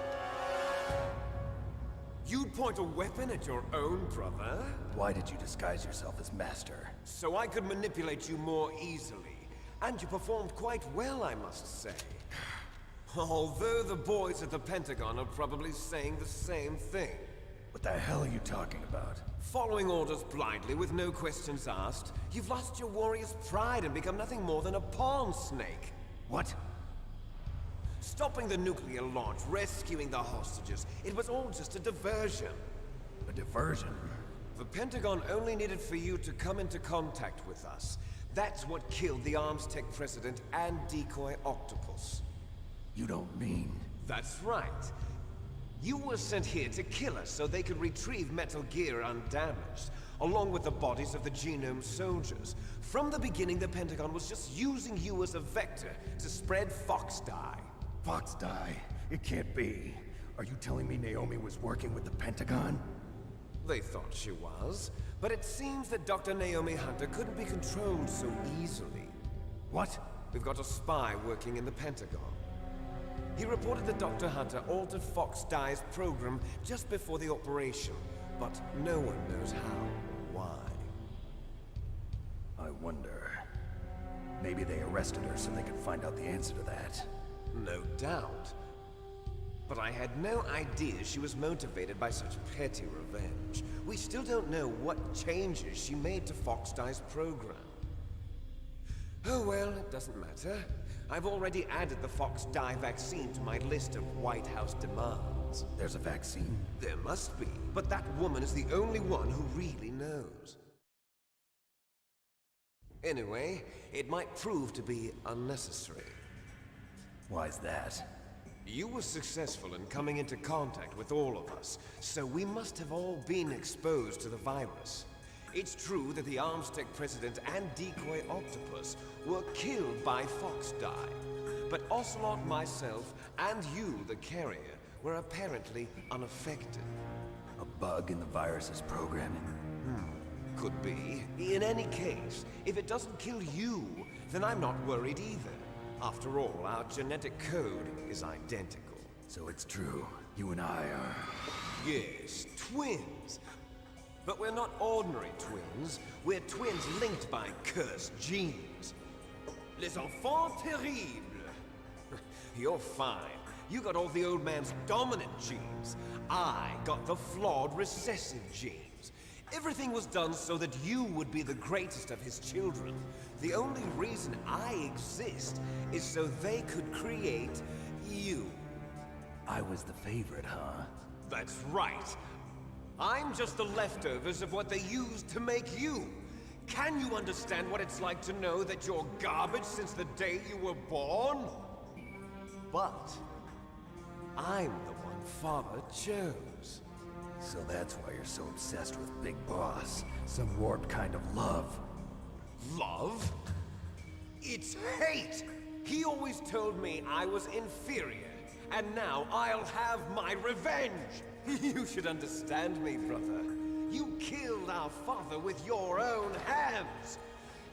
You'd point a weapon at your own brother? Why did you disguise yourself as Master? So I could manipulate you more easily. And you performed quite well, I must say. Although the boys at the Pentagon are probably saying the same thing. What the hell are you talking about? Following orders blindly with no questions asked, you've lost your warrior's pride and become nothing more than a pawn, Snake. What? Stopping the nuclear launch, rescuing the hostages, it was all just a diversion. A diversion? The Pentagon only needed for you to come into contact with us. That's what killed the ArmsTech president and decoy Octopus. You don't mean... That's right. You were sent here to kill us so they could retrieve Metal Gear undamaged, along with the bodies of the Genome soldiers. From the beginning, the Pentagon was just using you as a vector to spread Fox Die. Fox Die? It can't be. Are you telling me Naomi was working with the Pentagon? They thought she was, but it seems that Dr. Naomi Hunter couldn't be controlled so easily. What? We've got a spy working in the Pentagon. He reported that Dr. Hunter altered Fox Die's program just before the operation, but no one knows how or why. I wonder... Maybe they arrested her so they could find out the answer to that. No doubt. But I had no idea she was motivated by such petty revenge. We still don't know what changes she made to Fox Die's program. Oh well, it doesn't matter. I've already added the Fox Die vaccine to my list of White House demands. There's a vaccine? There must be, but that woman is the only one who really knows. Anyway, it might prove to be unnecessary. Why's that? You were successful in coming into contact with all of us, so we must have all been exposed to the virus. It's true that the ArmsTech president and decoy Octopus were killed by Fox Die, but Ocelot, myself, and you, the carrier, were apparently unaffected. A bug in the virus's programming? Could be. In any case, if it doesn't kill you, then I'm not worried either. After all, our genetic code is identical. So it's true. You and I are... Yes, twins. But we're not ordinary twins. We're twins linked by cursed genes. Les enfants terribles. You're fine. You got all the old man's dominant genes. I got the flawed recessive genes. Everything was done so that you would be the greatest of his children. The only reason I exist is so they could create you. I was the favorite, huh? That's right. I'm just the leftovers of what they used to make you. Can you understand what it's like to know that you're garbage since the day you were born? But I'm the one Father chose. So that's why you're so obsessed with Big Boss. Some warped kind of love. Love? It's hate! He always told me I was inferior, and now I'll have my revenge! You should understand me, brother. You killed our father with your own hands!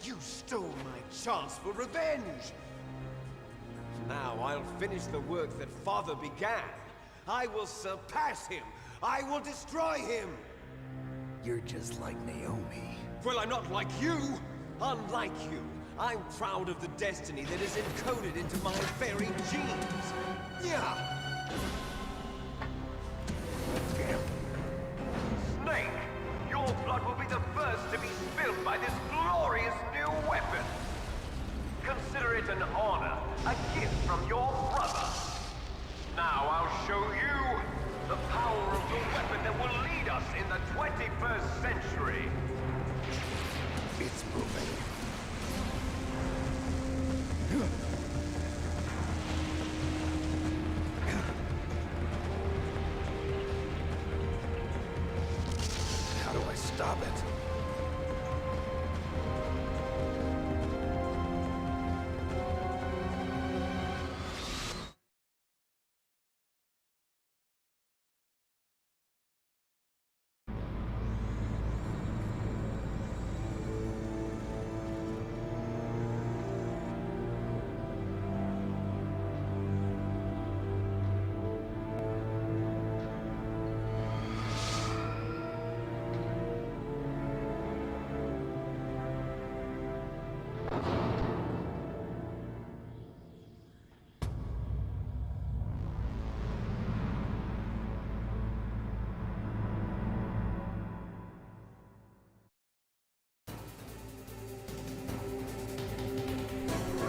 You stole my chance for revenge! Now I'll finish the work that Father began. I will surpass him! I will destroy him! You're just like Naomi. Well, I'm not like you! Unlike you, I'm proud of the destiny that is encoded into my very genes! Yeah! Snake, your blood will be the first to be spilled by this glorious new weapon. Consider it an honor, a gift from your brother. Now I'll show you the power of the weapon that will lead us in the 21st century. It's moving. How do I stop it?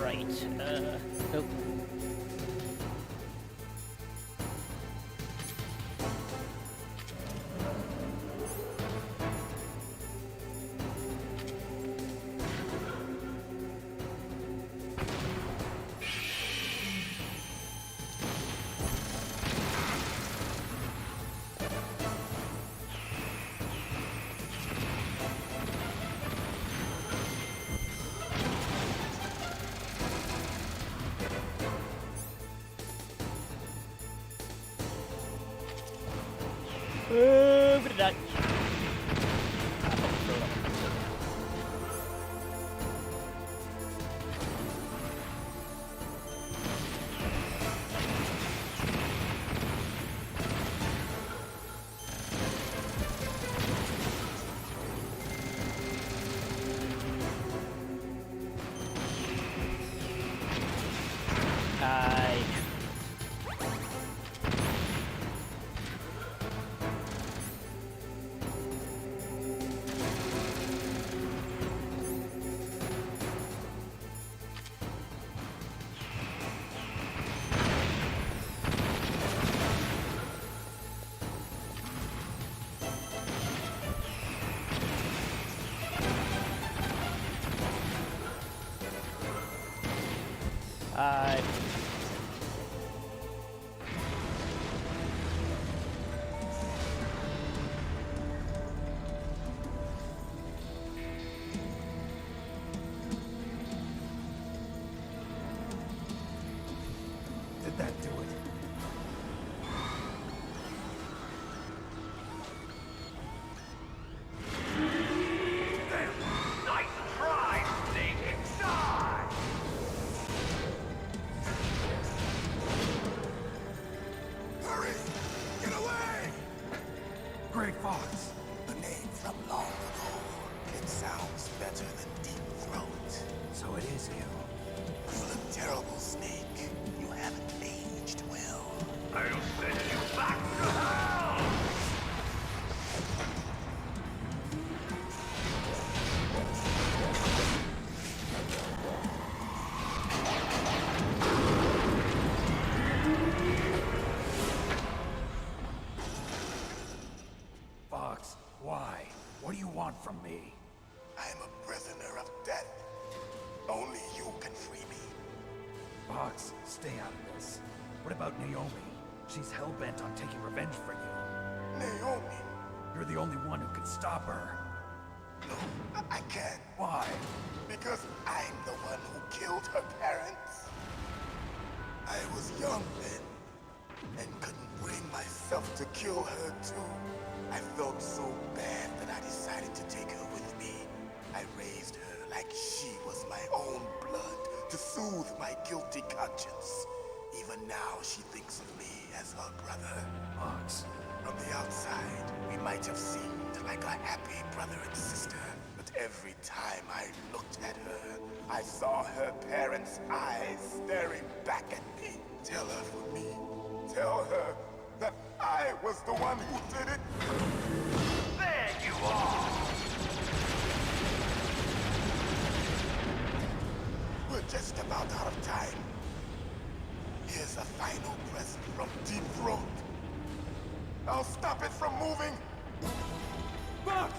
Right, nope. Over to that. Did that do it? Nice try, Snake! Die! Hurry! Get away! Great Fox! A name from long ago. It sounds better than Deep Throat. So it is you. You look terrible, Snake. You haven't aged from me. I'm a prisoner of death. Only you can free me. Fox, stay out of this. What about Naomi? She's hell-bent on taking revenge for you. Naomi? You're the only one who can stop her. No, I can't. Why? Because I'm the one who killed her parents. I was young then, and couldn't bring myself to kill her too. I felt so bad that I decided to take her with me. I raised her like she was my own blood to soothe my guilty conscience. Even now, she thinks of me as her brother. Fox. From the outside, we might have seemed like a happy brother and sister. But every time I looked at her, I saw her parents' eyes staring back at me. Tell her for me. Tell her that I was the one who did it. There you are! We're just about out of time. Here's a final present from Deep Throat. I'll stop it from moving. Fox!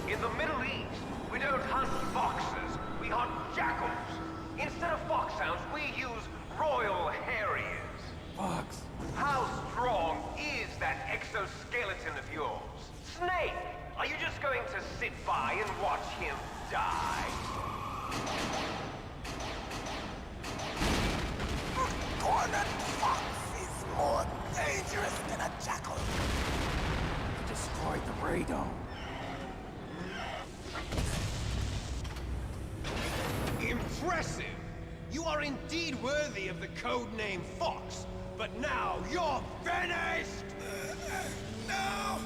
In the Middle East, we don't hunt foxes, we hunt jackals. Instead of foxhounds, we use Royal Harriers. Fox. How strong is that exoskeleton of yours? Snake, are you just going to sit by and watch him die? Cornered fox is more dangerous than a jackal. Destroyed the radome. Impressive! You are indeed worthy of the codename Fox, but now you're finished! No!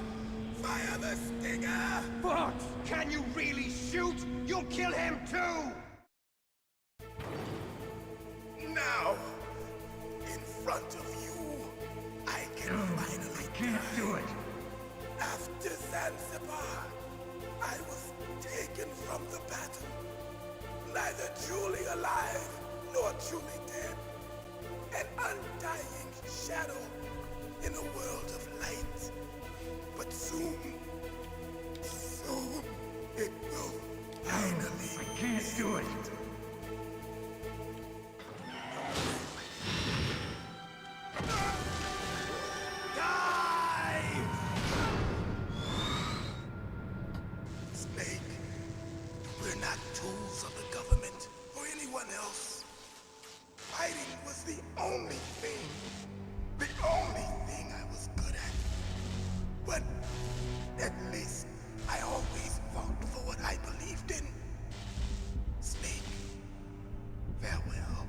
Fire the stinger! Fox! Can you really shoot? You'll kill him too! Now, in front of you, I can finally Can't do it. After Zanzibar, I was taken from the battle. Neither truly alive, nor truly dead. An undying shadow in a world of light. But soon, it will finally I can't do it. Die! Snake, we're not tools of the government or anyone else. Fighting was the only thing I was good at. But at least I always fought for what I believed in. Snake, farewell.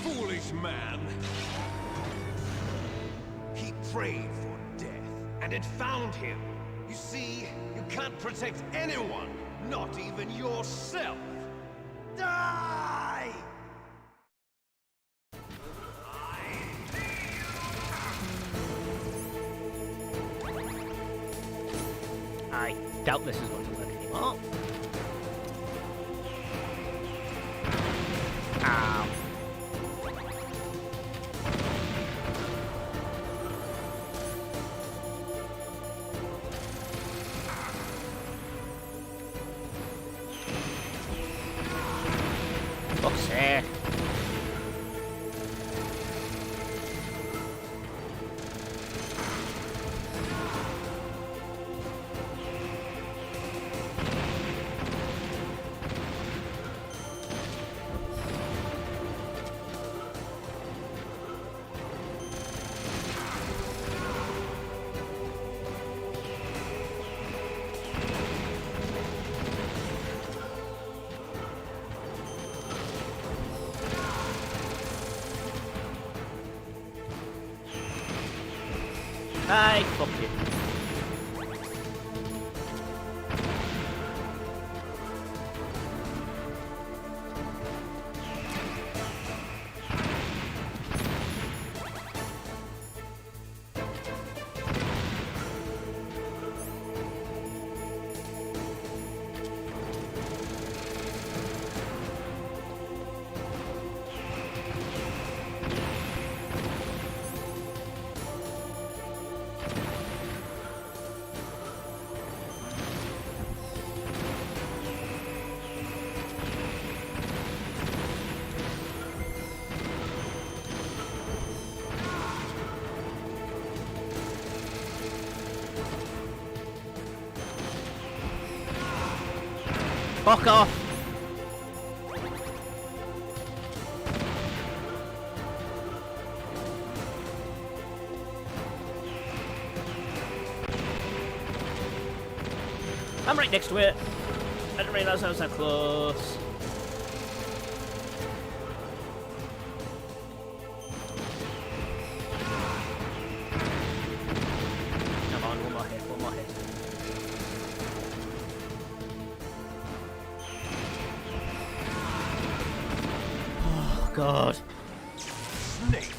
Foolish man! He prayed for death, and it found him. You see, you can't protect anyone, not even yourself. Die! I doubt this is going to work anymore. Ow. Fuck's sake. Aye, fuck it. Fuck off! I'm right next to it. I didn't realise I was that close. Come on, one more hit, one more hit. Oh, God. Snake!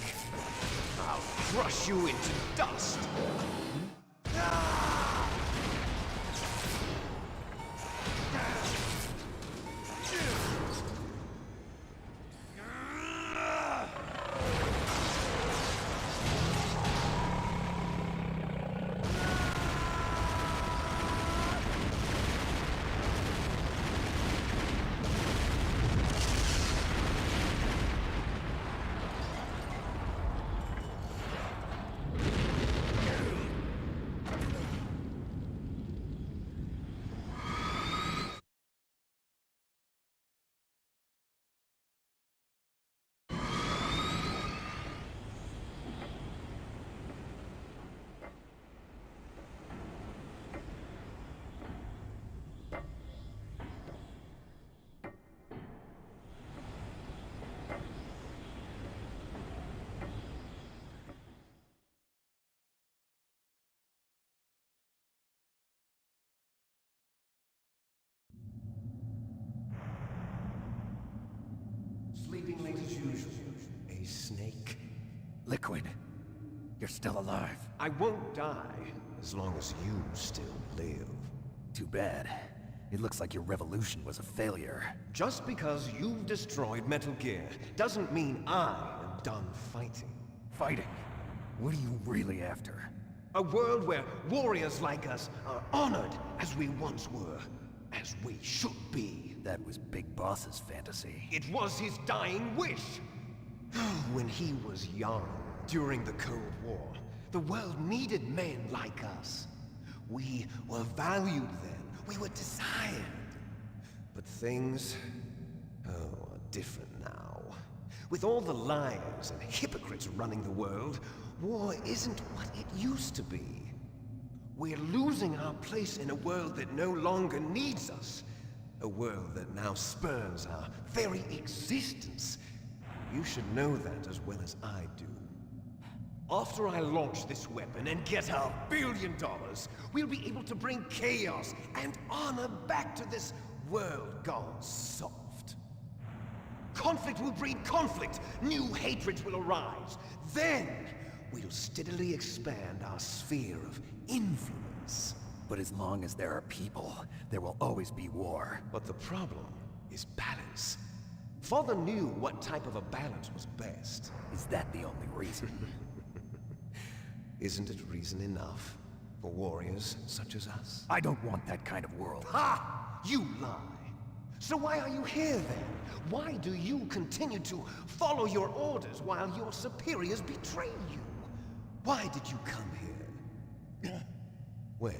I'll crush you into dust! Sleeping late as usual. A snake. Liquid, you're still alive. I won't die as long as you still live. Too bad. It looks like your revolution was a failure. Just because you've destroyed Metal Gear doesn't mean I am done fighting. Fighting? What are you really after? A world where warriors like us are honored as we once were, as we should be. That was Big Boss's fantasy. It was his dying wish. When he was young, during the Cold War, the world needed men like us. We were valued then. We were desired. But things, are different now. With all the liars and hypocrites running the world, war isn't what it used to be. We're losing our place in a world that no longer needs us. A world that now spurns our very existence. You should know that as well as I do. After I launch this weapon and get our $1 billion, we'll be able to bring chaos and honor back to this world gone soft. Conflict will breed conflict. New hatreds will arise. Then, we'll steadily expand our sphere of influence. But as long as there are people, there will always be war. But the problem is balance. Father knew what type of a balance was best. Is that the only reason? Isn't it reason enough for warriors such as us? I don't want that kind of world. Ha! You lie! So why are you here then? Why do you continue to follow your orders while your superiors betray you? Why did you come here? Well,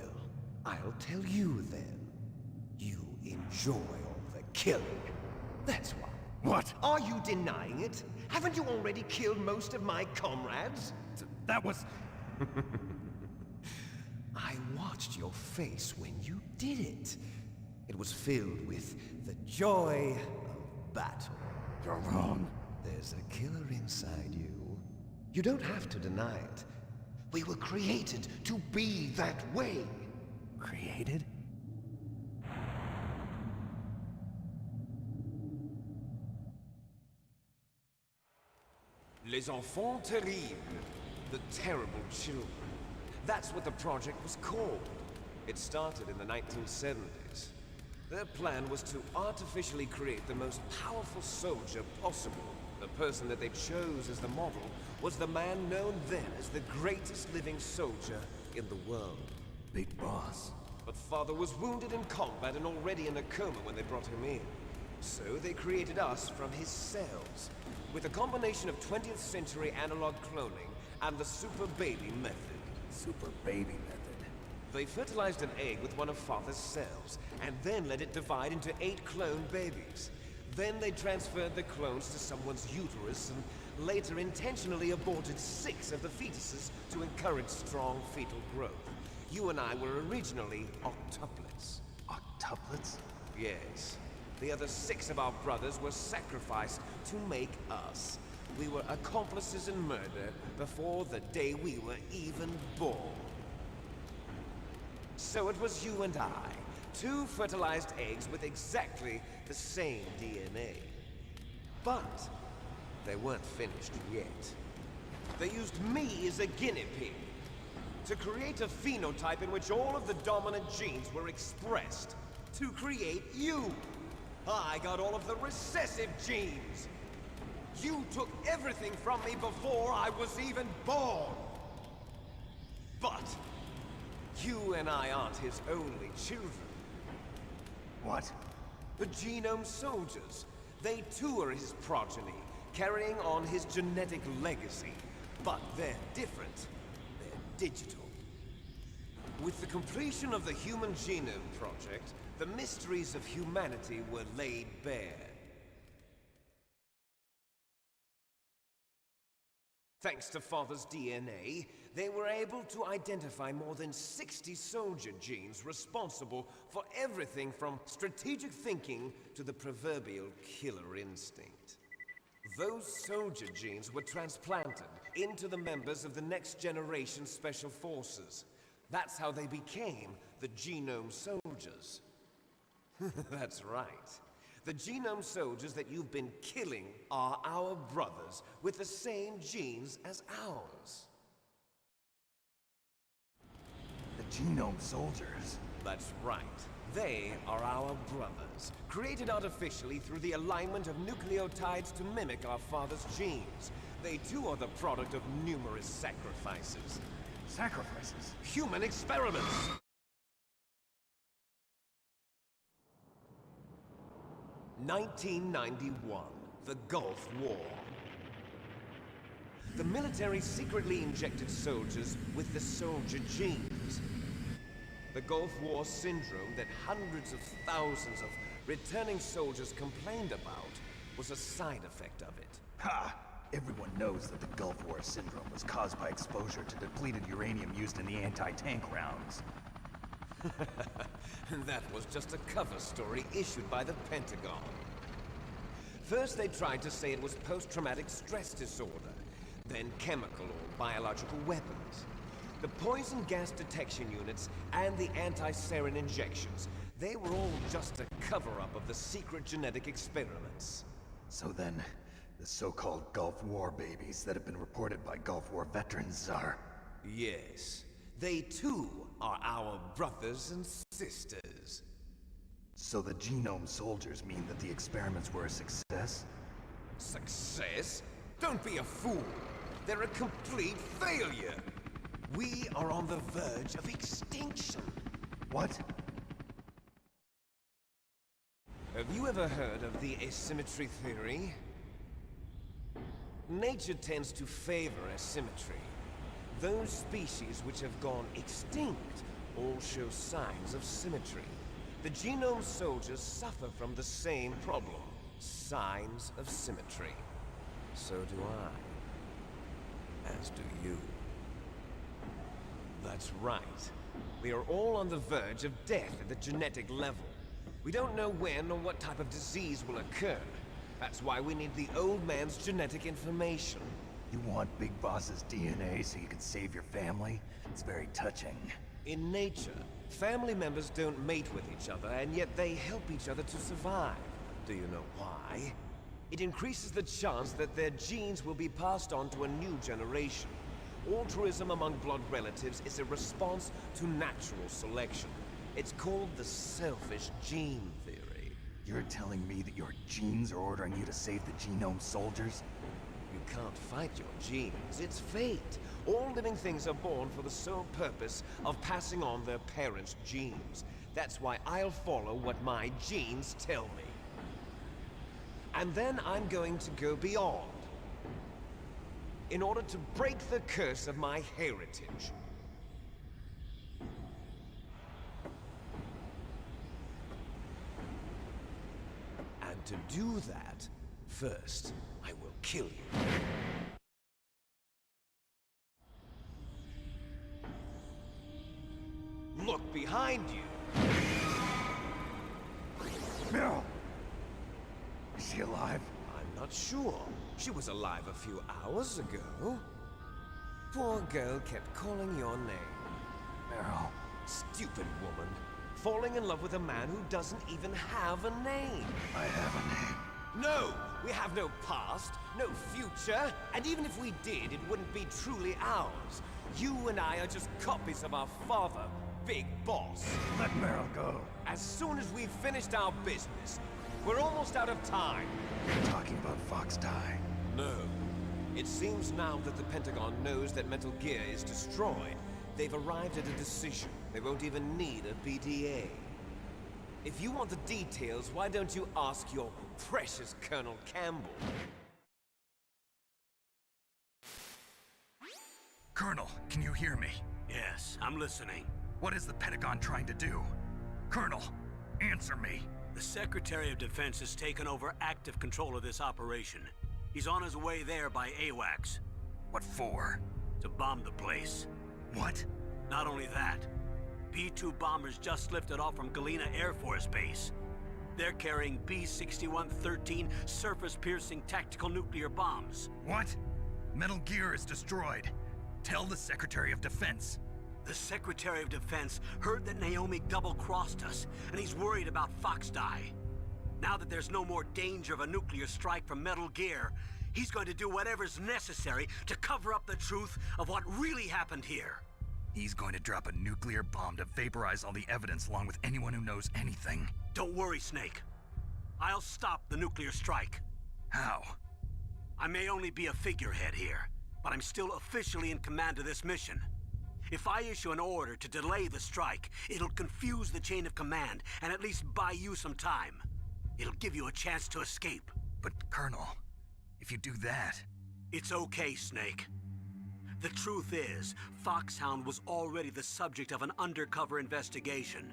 I'll tell you then. You enjoy all the killing. That's why. What? Are you denying it? Haven't you already killed most of my comrades? That was... I watched your face when you did it. It was filled with the joy of battle. You're wrong. There's a killer inside you. You don't have to deny it. We were created to be that way. Created? Les Enfants Terribles. The Terrible Children. That's what the project was called. It started in the 1970s. Their plan was to artificially create the most powerful soldier possible. The person that they chose as the model was the man known then as the greatest living soldier in the world. Big boss. But Father was wounded in combat and already in a coma when they brought him in. So they created us from his cells, with a combination of 20th century analog cloning and the super baby method. Super baby method. They fertilized an egg with one of Father's cells, and then let it divide into 8 clone babies. Then they transferred the clones to someone's uterus, and later intentionally aborted 6 of the fetuses to encourage strong fetal growth. You and I were originally octuplets. Octuplets? Yes. The other 6 of our brothers were sacrificed to make us. We were accomplices in murder before the day we were even born. So it was you and I, 2 fertilized eggs with exactly the same DNA. But they weren't finished yet. They used me as a guinea pig to create a phenotype in which all of the dominant genes were expressed to create you. I got all of the recessive genes. You took everything from me before I was even born. But you and I aren't his only children. What? The Genome Soldiers. They too are his progeny, carrying on his genetic legacy. But they're different. They're digital. With the completion of the Human Genome Project, the mysteries of humanity were laid bare. Thanks to Father's DNA, they were able to identify more than 60 soldier genes responsible for everything from strategic thinking to the proverbial killer instinct. Those soldier genes were transplanted into the members of the next generation Special Forces. That's how they became the Genome Soldiers. That's right. The Genome Soldiers that you've been killing are our brothers with the same genes as ours. The Genome Soldiers? That's right. They are our brothers, created artificially through the alignment of nucleotides to mimic our father's genes. They too are the product of numerous sacrifices. Sacrifices? Human experiments! (1991), the Gulf War. The military secretly injected soldiers with the soldier genes. The Gulf War syndrome that hundreds of thousands of returning soldiers complained about was a side effect of it. Ha! Everyone knows that the Gulf War syndrome was caused by exposure to depleted uranium used in the anti-tank rounds. That was just a cover story issued by the Pentagon. First they tried to say it was post-traumatic stress disorder, then chemical or biological weapons. The poison gas detection units and the anti-sarin injections, they were all just a cover-up of the secret genetic experiments. So then, the so-called Gulf War babies that have been reported by Gulf War veterans are... Yes. They too are our brothers and sisters. So the Genome Soldiers mean that the experiments were a success? Success? Don't be a fool. They're a complete failure. We are on the verge of extinction. What? Have you ever heard of the asymmetry theory? Nature tends to favor asymmetry. Those species which have gone extinct all show signs of symmetry. The Genome Soldiers suffer from the same problem, signs of symmetry. So do I. As do you. That's right. We are all on the verge of death at the genetic level. We don't know when or what type of disease will occur. That's why we need the old man's genetic information. You want Big Boss's DNA so you can save your family? It's very touching. In nature, family members don't mate with each other, and yet they help each other to survive. Do you know why? It increases the chance that their genes will be passed on to a new generation. Altruism among blood relatives is a response to natural selection. It's called the selfish gene theory. You're telling me that your genes are ordering you to save the Genome Soldiers? You can't fight your genes. It's fate. All living things are born for the sole purpose of passing on their parents' genes. That's why I'll follow what my genes tell me. And then I'm going to go beyond, in order to break the curse of my heritage. And to do that, first, I will kill you. Look behind you! Meryl! Is she alive? I'm not sure. She was alive a few hours ago. Poor girl kept calling your name. Meryl. Stupid woman. Falling in love with a man who doesn't even have a name. I have a name. No! We have no past, no future, and even if we did, it wouldn't be truly ours. You and I are just copies of our father, Big Boss. Let Meryl go. As soon as we've finished our business, we're almost out of time. You're talking about Fox Die. No. It seems now that the Pentagon knows that Metal Gear is destroyed, they've arrived at a decision. They won't even need a BDA. If you want the details, why don't you ask your precious Colonel Campbell? Colonel, can you hear me? Yes, I'm listening. What is the Pentagon trying to do? Colonel, answer me. The Secretary of Defense has taken over active control of this operation. He's on his way there by AWACS. What for? To bomb the place. What? Not only that, B-2 bombers just lifted off from Galena Air Force Base. They're carrying B-6113 surface-piercing tactical nuclear bombs. What? Metal Gear is destroyed. Tell the Secretary of Defense. The Secretary of Defense heard that Naomi double-crossed us, and he's worried about Fox Die. Now that there's no more danger of a nuclear strike from Metal Gear, he's going to do whatever's necessary to cover up the truth of what really happened here. He's going to drop a nuclear bomb to vaporize all the evidence along with anyone who knows anything. Don't worry, Snake. I'll stop the nuclear strike. How? I may only be a figurehead here, but I'm still officially in command of this mission. If I issue an order to delay the strike, it'll confuse the chain of command and at least buy you some time. It'll give you a chance to escape. But, Colonel, if you do that... It's okay, Snake. The truth is, Foxhound was already the subject of an undercover investigation.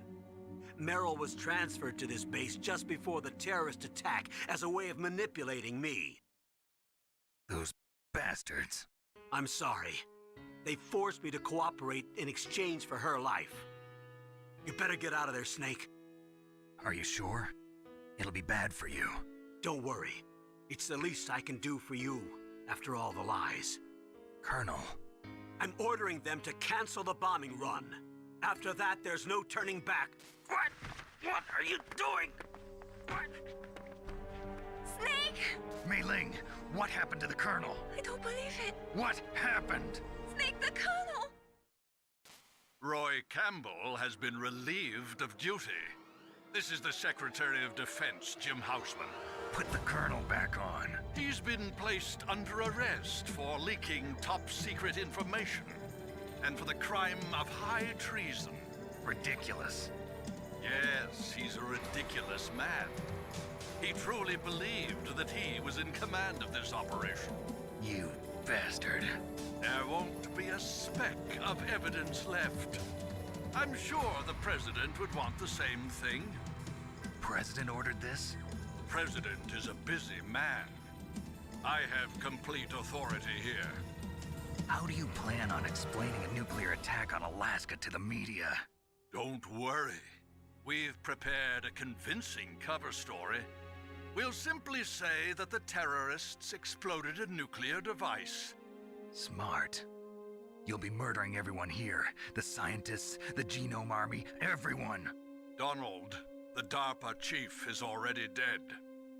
Meryl was transferred to this base just before the terrorist attack as a way of manipulating me. Those bastards. I'm sorry. They forced me to cooperate in exchange for her life. You better get out of there, Snake. Are you sure? It'll be bad for you. Don't worry. It's the least I can do for you, after all the lies. Colonel. I'm ordering them to cancel the bombing run. After that, there's no turning back. What? What are you doing? What? Snake! Mei Ling, what happened to the Colonel? I don't believe it. What happened? Snake, the Colonel! Roy Campbell has been relieved of duty. This is the Secretary of Defense, Jim Houseman. Put the Colonel back on. He's been placed under arrest for leaking top-secret information and for the crime of high treason. Ridiculous. Yes, he's a ridiculous man. He truly believed that he was in command of this operation. You bastard. There won't be a speck of evidence left. I'm sure the President would want the same thing. President ordered this? The President is a busy man. I have complete authority here. How do you plan on explaining a nuclear attack on Alaska to the media? Don't worry. We've prepared a convincing cover story. We'll simply say that the terrorists exploded a nuclear device Smart. You'll be murdering everyone here. The scientists, the Genome Army, everyone. Donald, the DARPA chief, is already dead.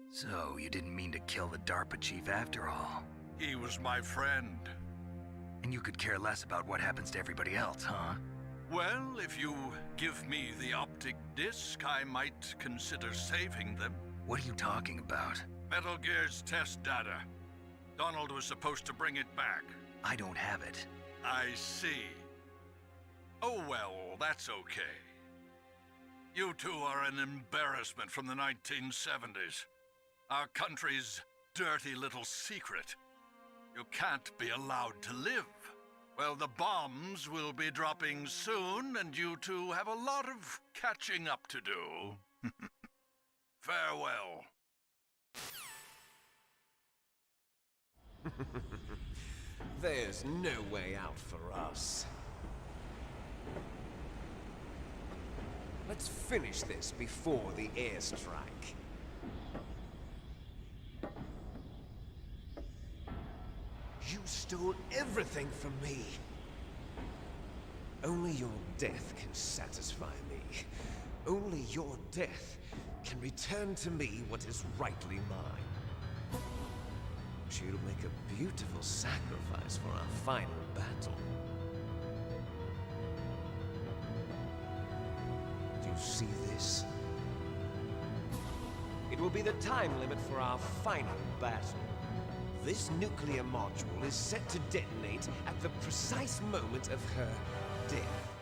So, you didn't mean to kill the DARPA chief after all. He was my friend. And you could care less about what happens to everybody else, huh? Well, if you give me the optic disc, I might consider saving them. What are you talking about? Metal Gear's test data. Donald was supposed to bring it back. I don't have it. I see. Oh well, that's okay. You two are an embarrassment from the 1970s. Our country's dirty little secret. You can't be allowed to live. Well, the bombs will be dropping soon, and you two have a lot of catching up to do. Farewell. There's no way out for us. Let's finish this before the airstrike. You stole everything from me. Only your death can satisfy me. Only your death can return to me what is rightly mine. She'll make a beautiful sacrifice for our final battle. Do you see this? It will be the time limit for our final battle. This nuclear module is set to detonate at the precise moment of her death.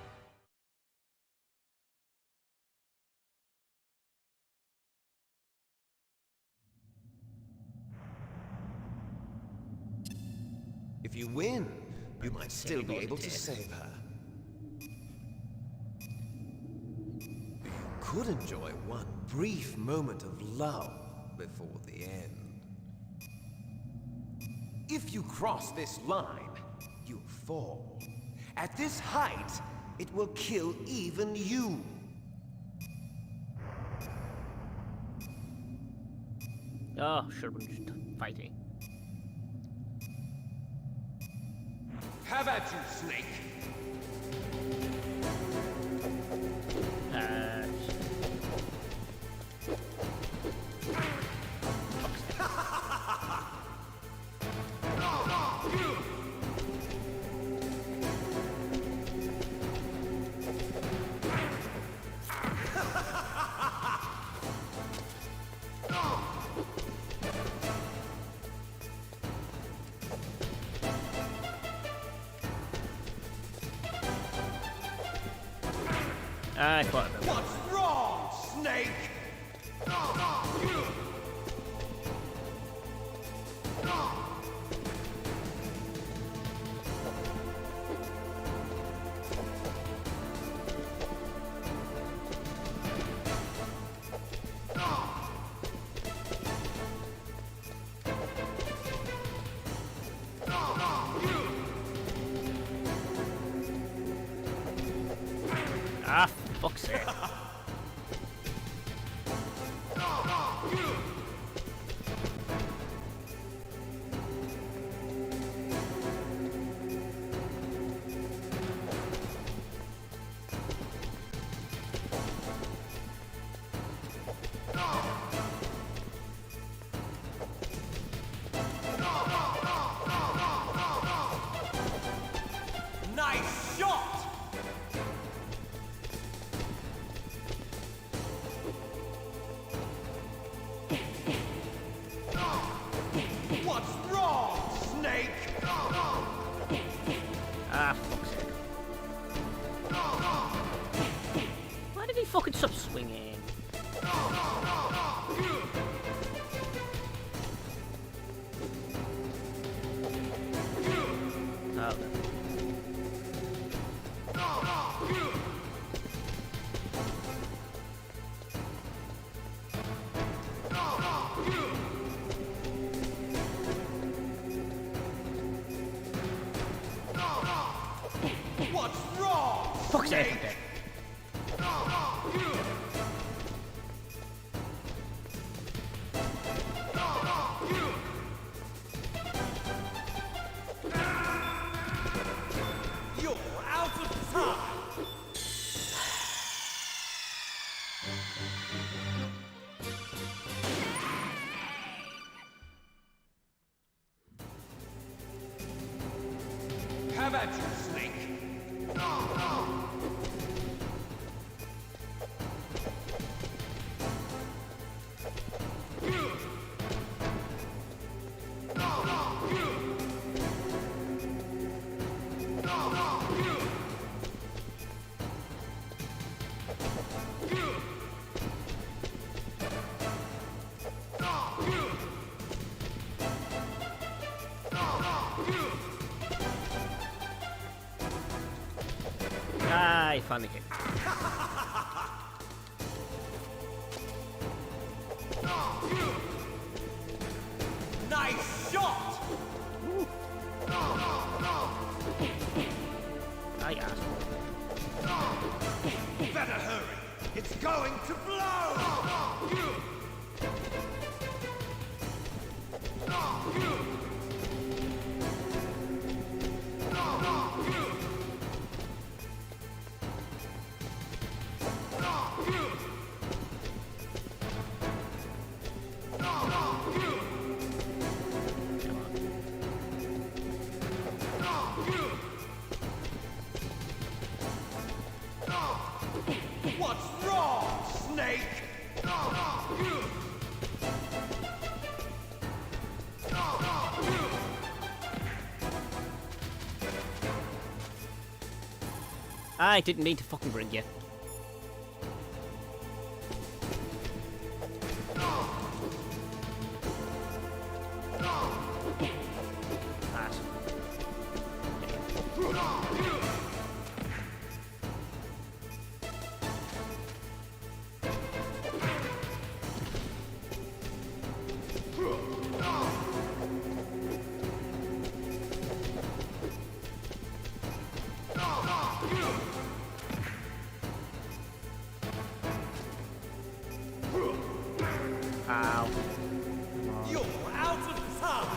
If you win, you might still be able to save her. You could enjoy one brief moment of lull before the end. If you cross this line, you'll fall. At this height, it will kill even you. Oh, sure, we're just fighting. Have at you, Snake! I thought that. What's wrong, Snake? Ah, fuck's sake. Nice shot! What's wrong, Snake? Ah, fuck's sake. Why did he fucking stop swinging? Oh, What's wrong, fuck's sake. Snake? Okay. of time! Have at you, Snake! Ah, he finally hit. Nice shot! I got Better hurry! It's going to blow! What's wrong, Snake? I didn't mean to fucking bring you. Pass. Ow. You're out of time!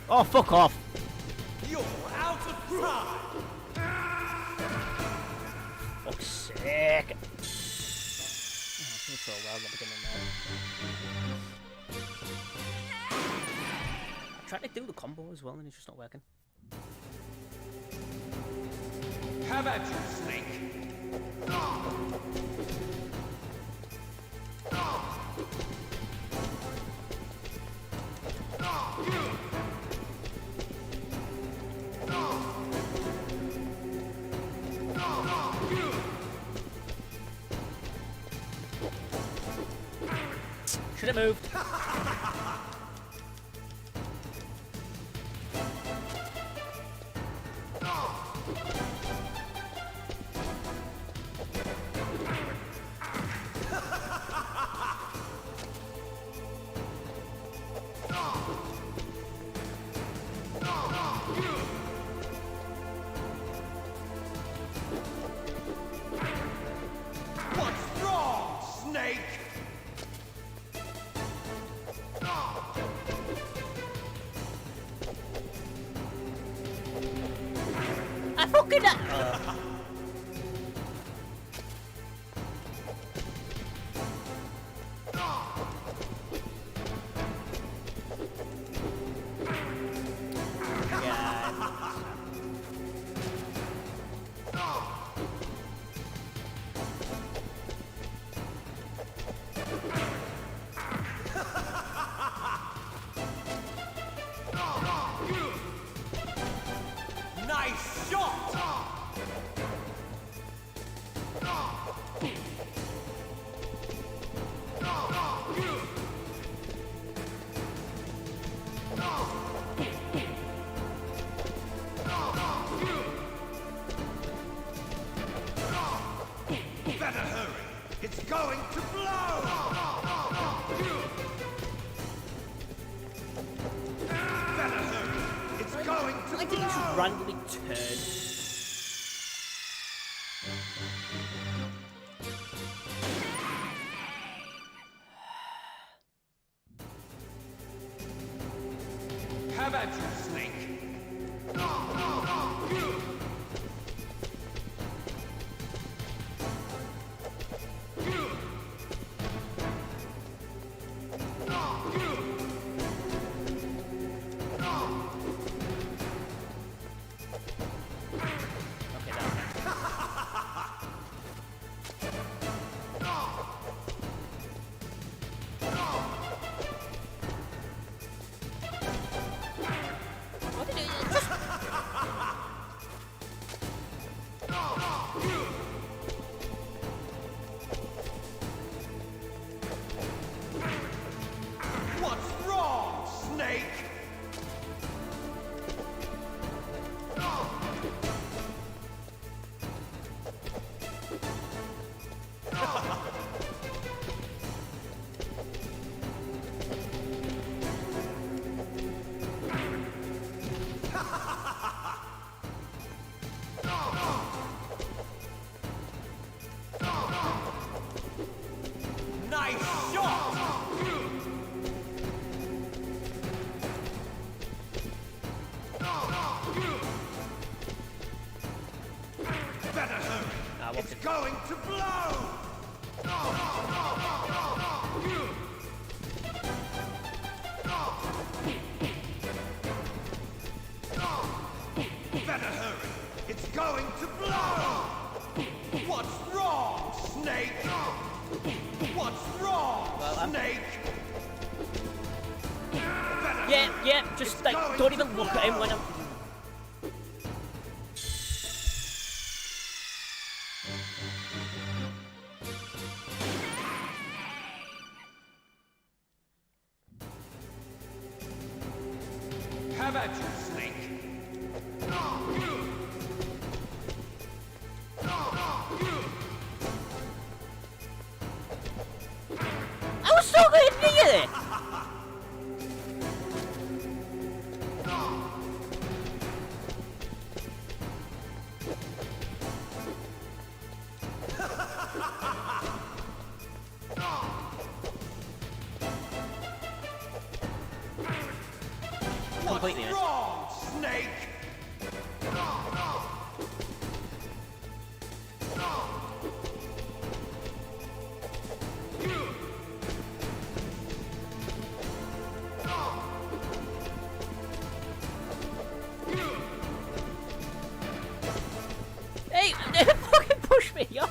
Oh, fuck off. You're out of time! Fuck's sake. Oh, it's so well at the beginning now. I tried to do the combo as well and it's just not working. Have at you, Snake! Should have moved. What's wrong, Snake? I fucking Nice shot! Better hurry! It's going to blow! Better hurry! It's going to I didn't just blow! randomly turn. Have at you, Snake! walking. It's going to blow! Better hurry! It's going to blow! What's wrong, Snake? What's wrong, Snake? Yeah, just like, don't even look at him when I'm... How about you, Snake? I was so good at it! Completely What's wrong, Snake? Hey, fucking push me, yo!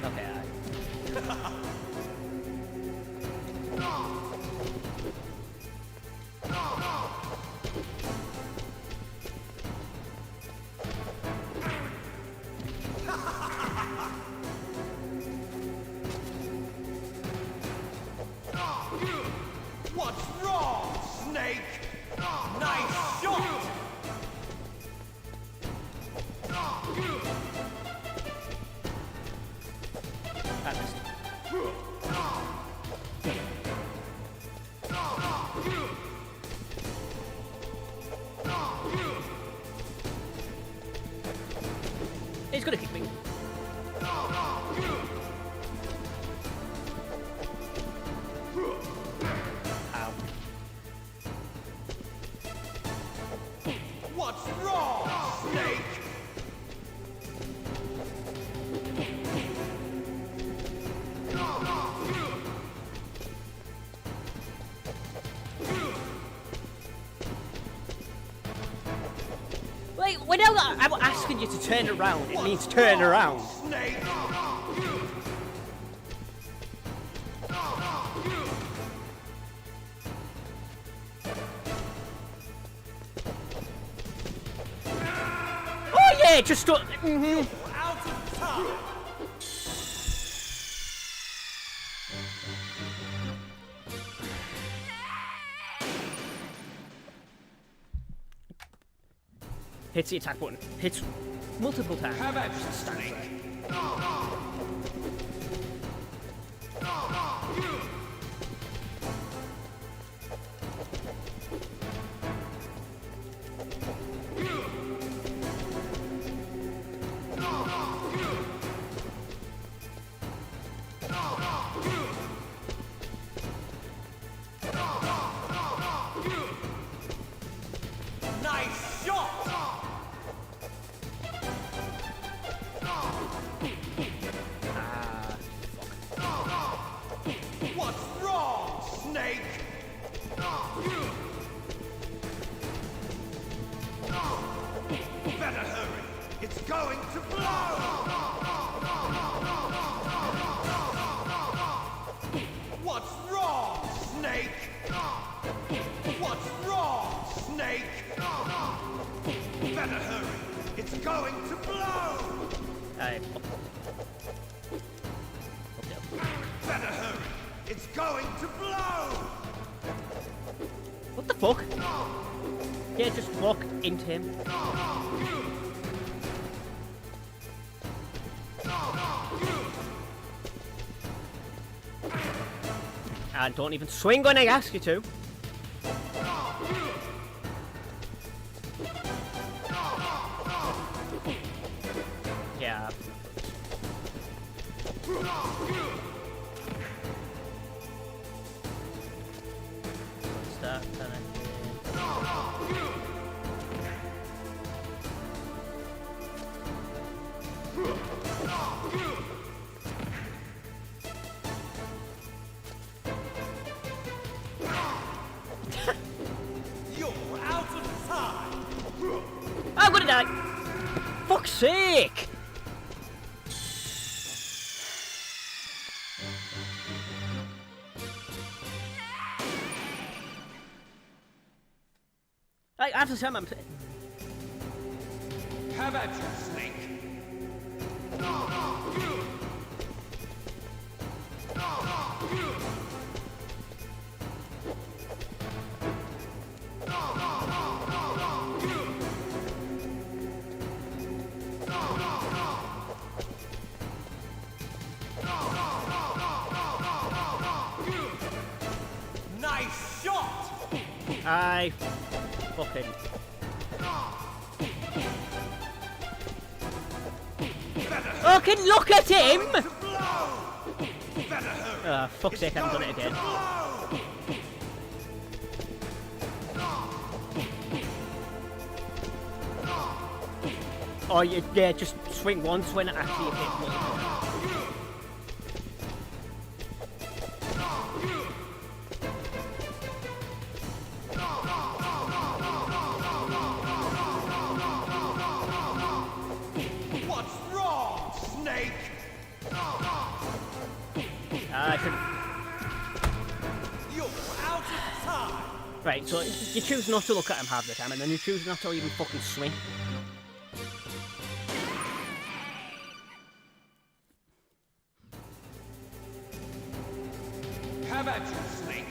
Okay, What's wrong, Snake? Nice shot! I missed. He's gonna kick me. Ow. What's wrong, Snake? Wait, whenever I'm asking you to turn around, it means turn around. Snake! Oh yeah, just do. Mm-hmm. Out of time! Hits the attack button. Hits multiple times. How about you, Snake? Nice shot! What's wrong, Snake? Better hurry. It's going to blow! What's wrong, Snake? What's wrong, Snake? Better hurry. It's going to blow! Alright. Better hurry. It's going to blow! What the fuck? Yeah, just walk into him. And don't even swing when I ask you to. Yeah. Start connecting. die! Fuck's sake! I have to say, I'm... Have at you, Snake. Nice shot! I... fucking... Fucking look at him! Oh, fuck's sake, I haven't done it again. Oh, yeah, just swing once when it actually hits me. What's wrong, Snake? I should... You're out of time. Right, so you choose not to look at him half the time, and then you choose not to even fucking swing. Have at you, Snake.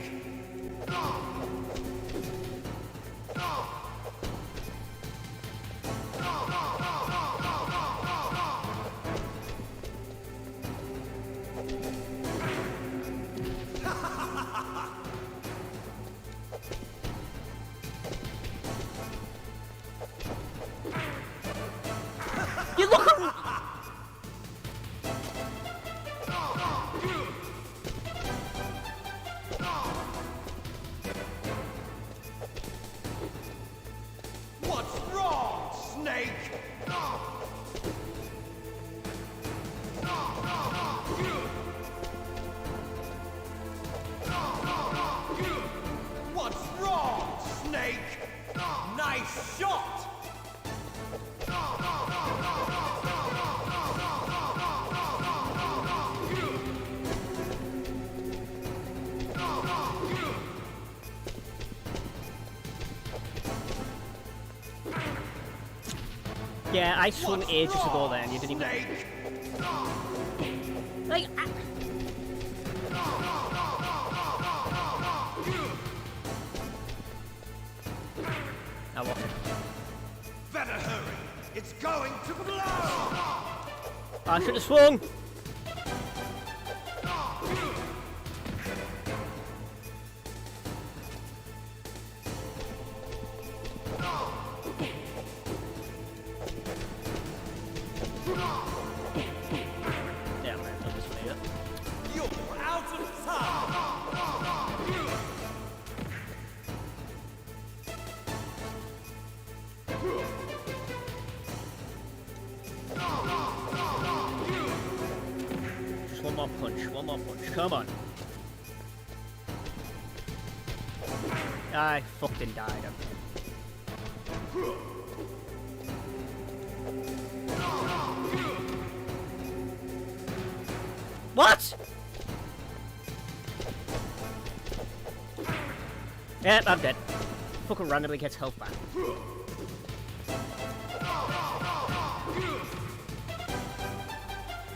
You look at... What's wrong, Snake? What's wrong, Snake? Nice shot! Yeah, I swung ages ago there and you didn't even... Snake? Like, I lost it. Better hurry. It's going to blow! I should have swung! Yeah, man, I'll just play it. You're out of time! Just one more punch, come on. I fucking died. What? Yep, I'm dead. Fucking randomly gets health back.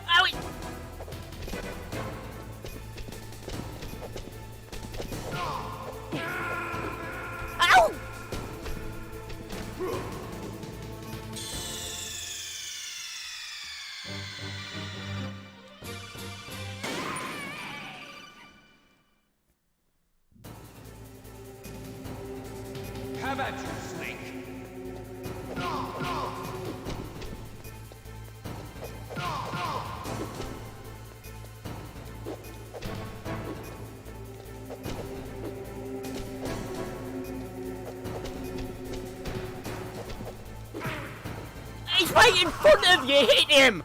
Owie! Ow! Have at you, Snake. He's right in front of you! Hit him!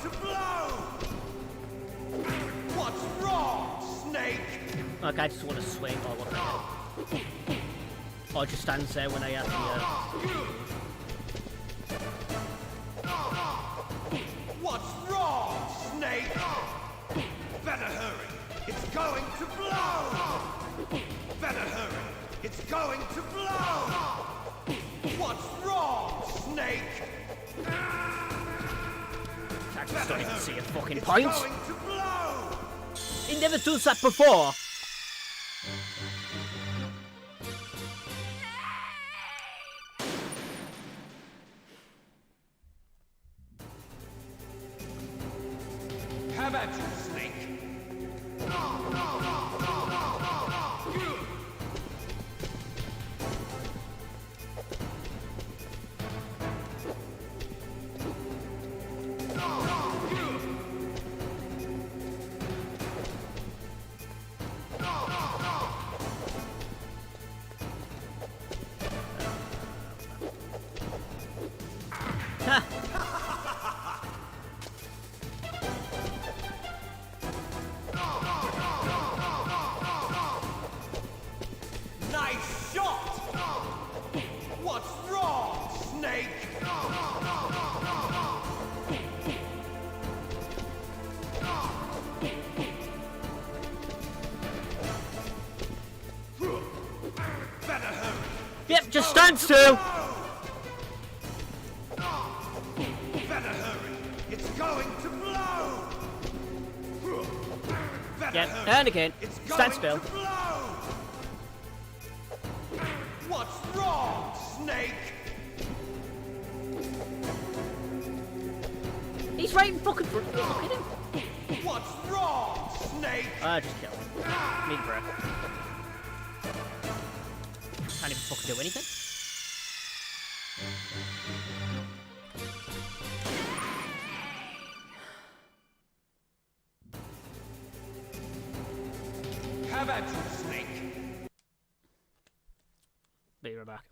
to blow! What's wrong, Snake? Like, I just want to swing or whatever. Or just stands there when I have What's wrong, Snake? Better hurry. It's going to blow! Better hurry. It's going to blow! What's wrong, Snake? I just don't even see a fucking point. It's going to blow! It never does that before. Have at you, Snake. Nice shot! What's wrong, Snake? Better hurry. Yep, just stand still. Better hurry. It's going to blow. Better Yep, hurry. and again. It's Stand going still. to blow. What's wrong, Snake? He's right in fucking front. Look at him. What's wrong, Snake? Just kill him. Need breath. Can't even fucking do anything. Have at you, Snake. Be right back.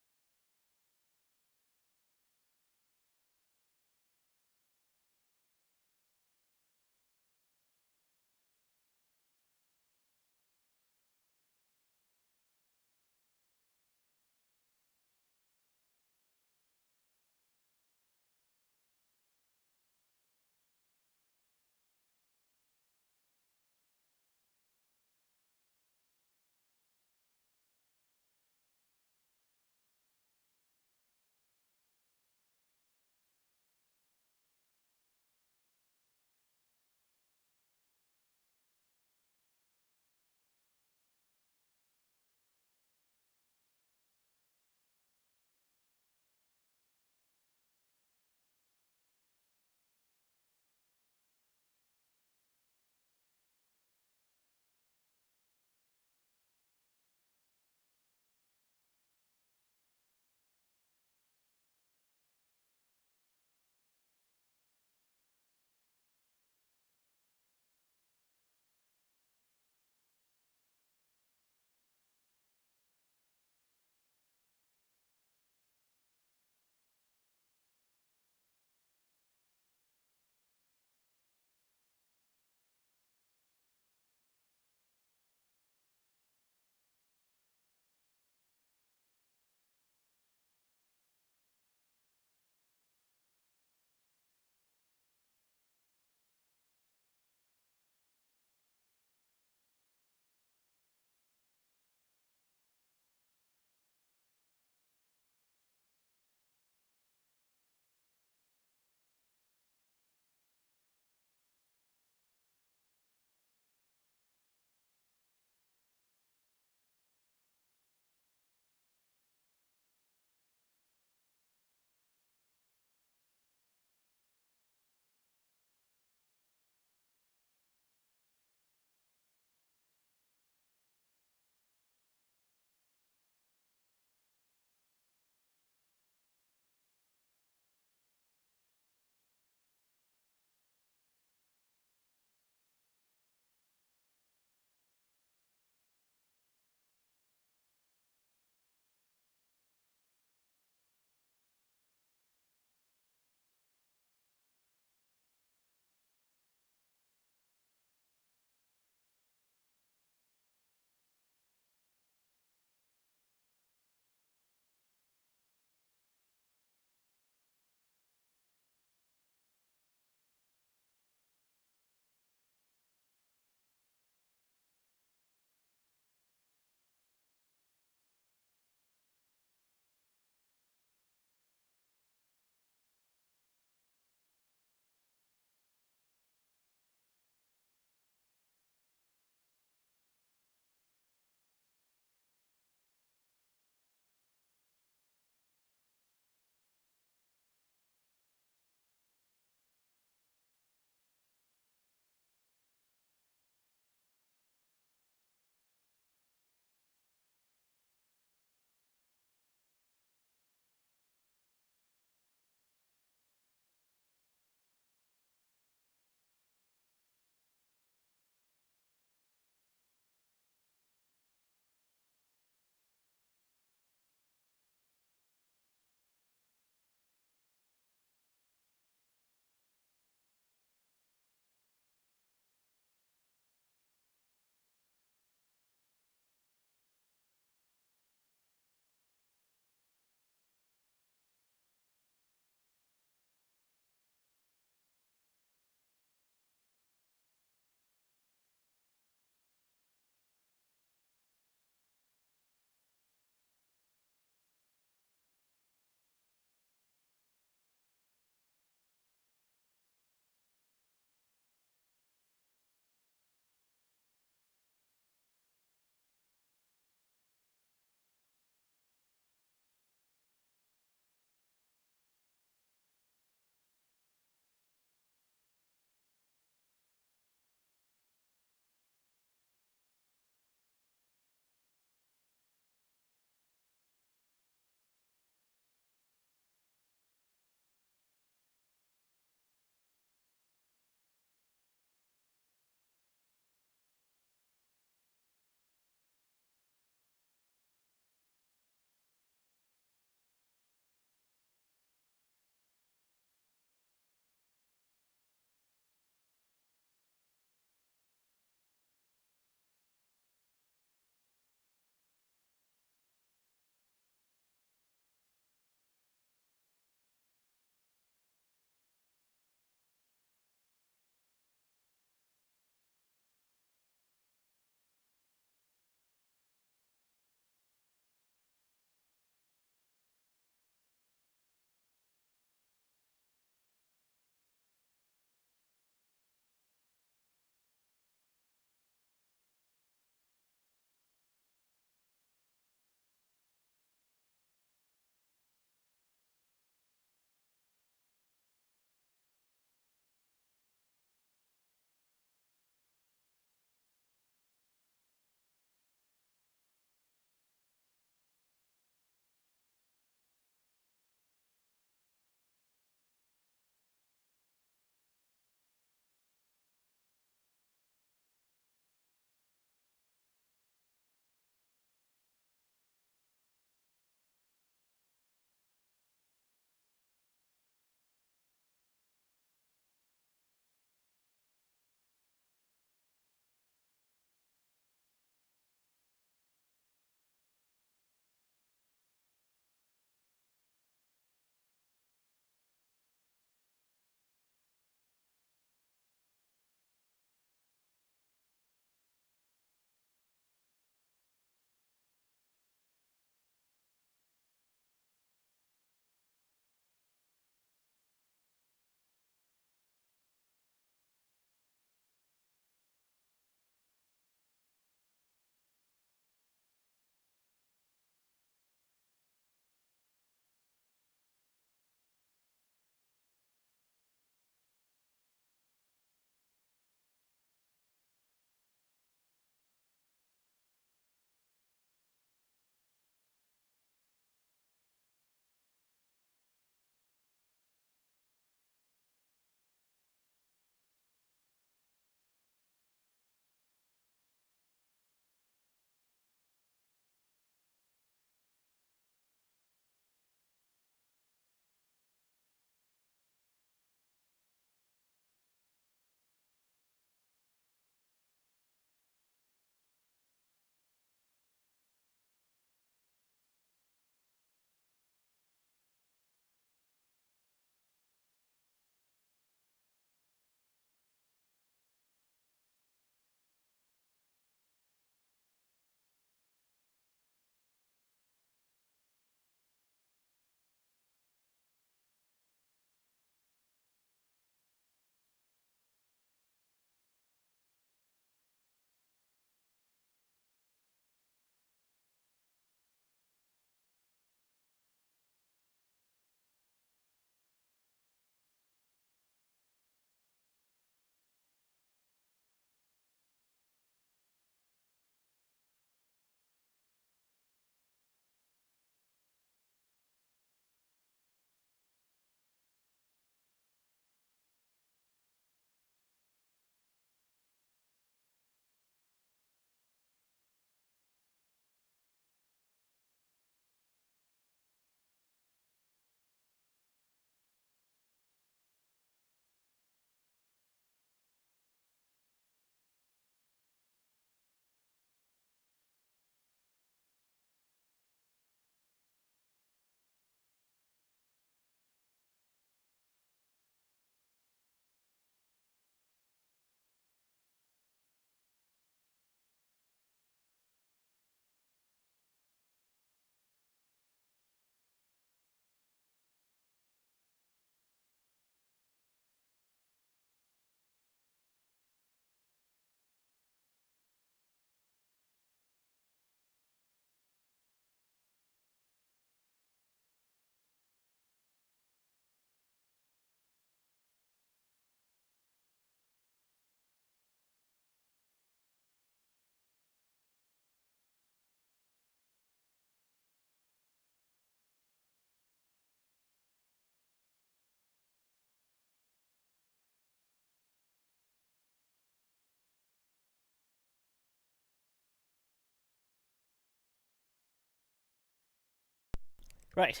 Right.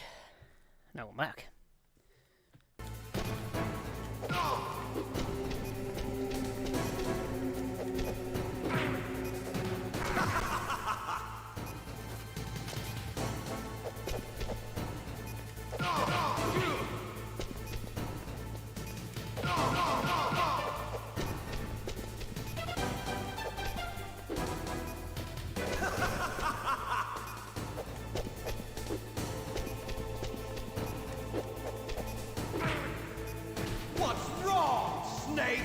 Now we're back. What's wrong, Snake?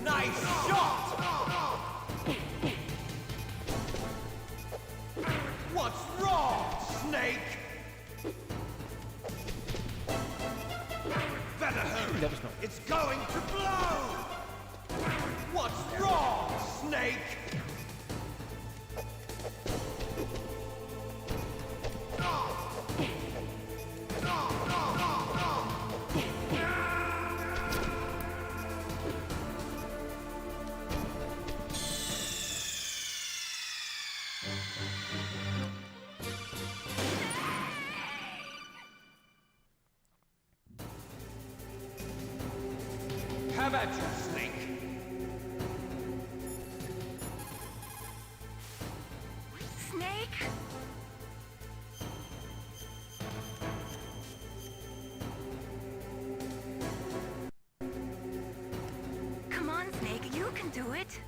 Nice shot! What's wrong, Snake? Better hurry. That was not. It's going to blow! What's wrong, Snake? Have at you, Snake. Snake? Come on, Snake, you can do it.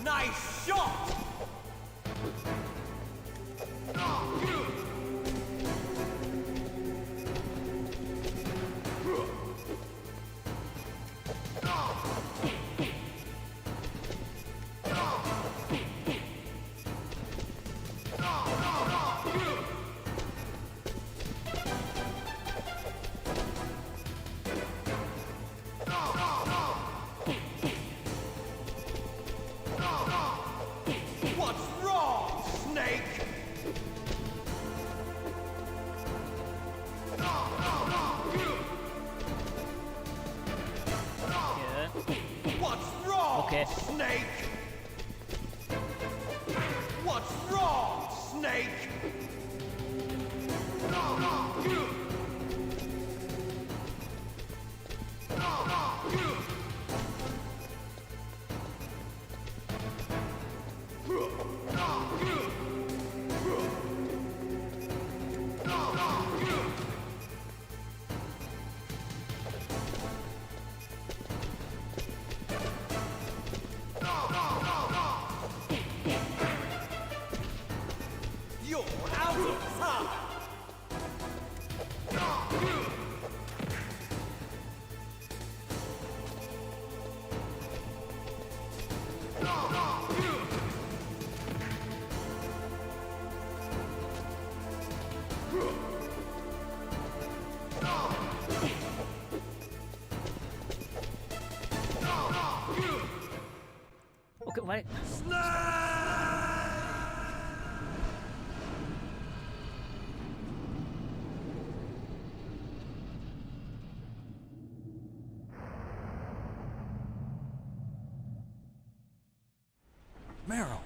Nice shot! What's wrong, Snake? Yeah. What's wrong, Okay. Snake? What's wrong, Snake? You're out of time! Okay, wait. Meryl.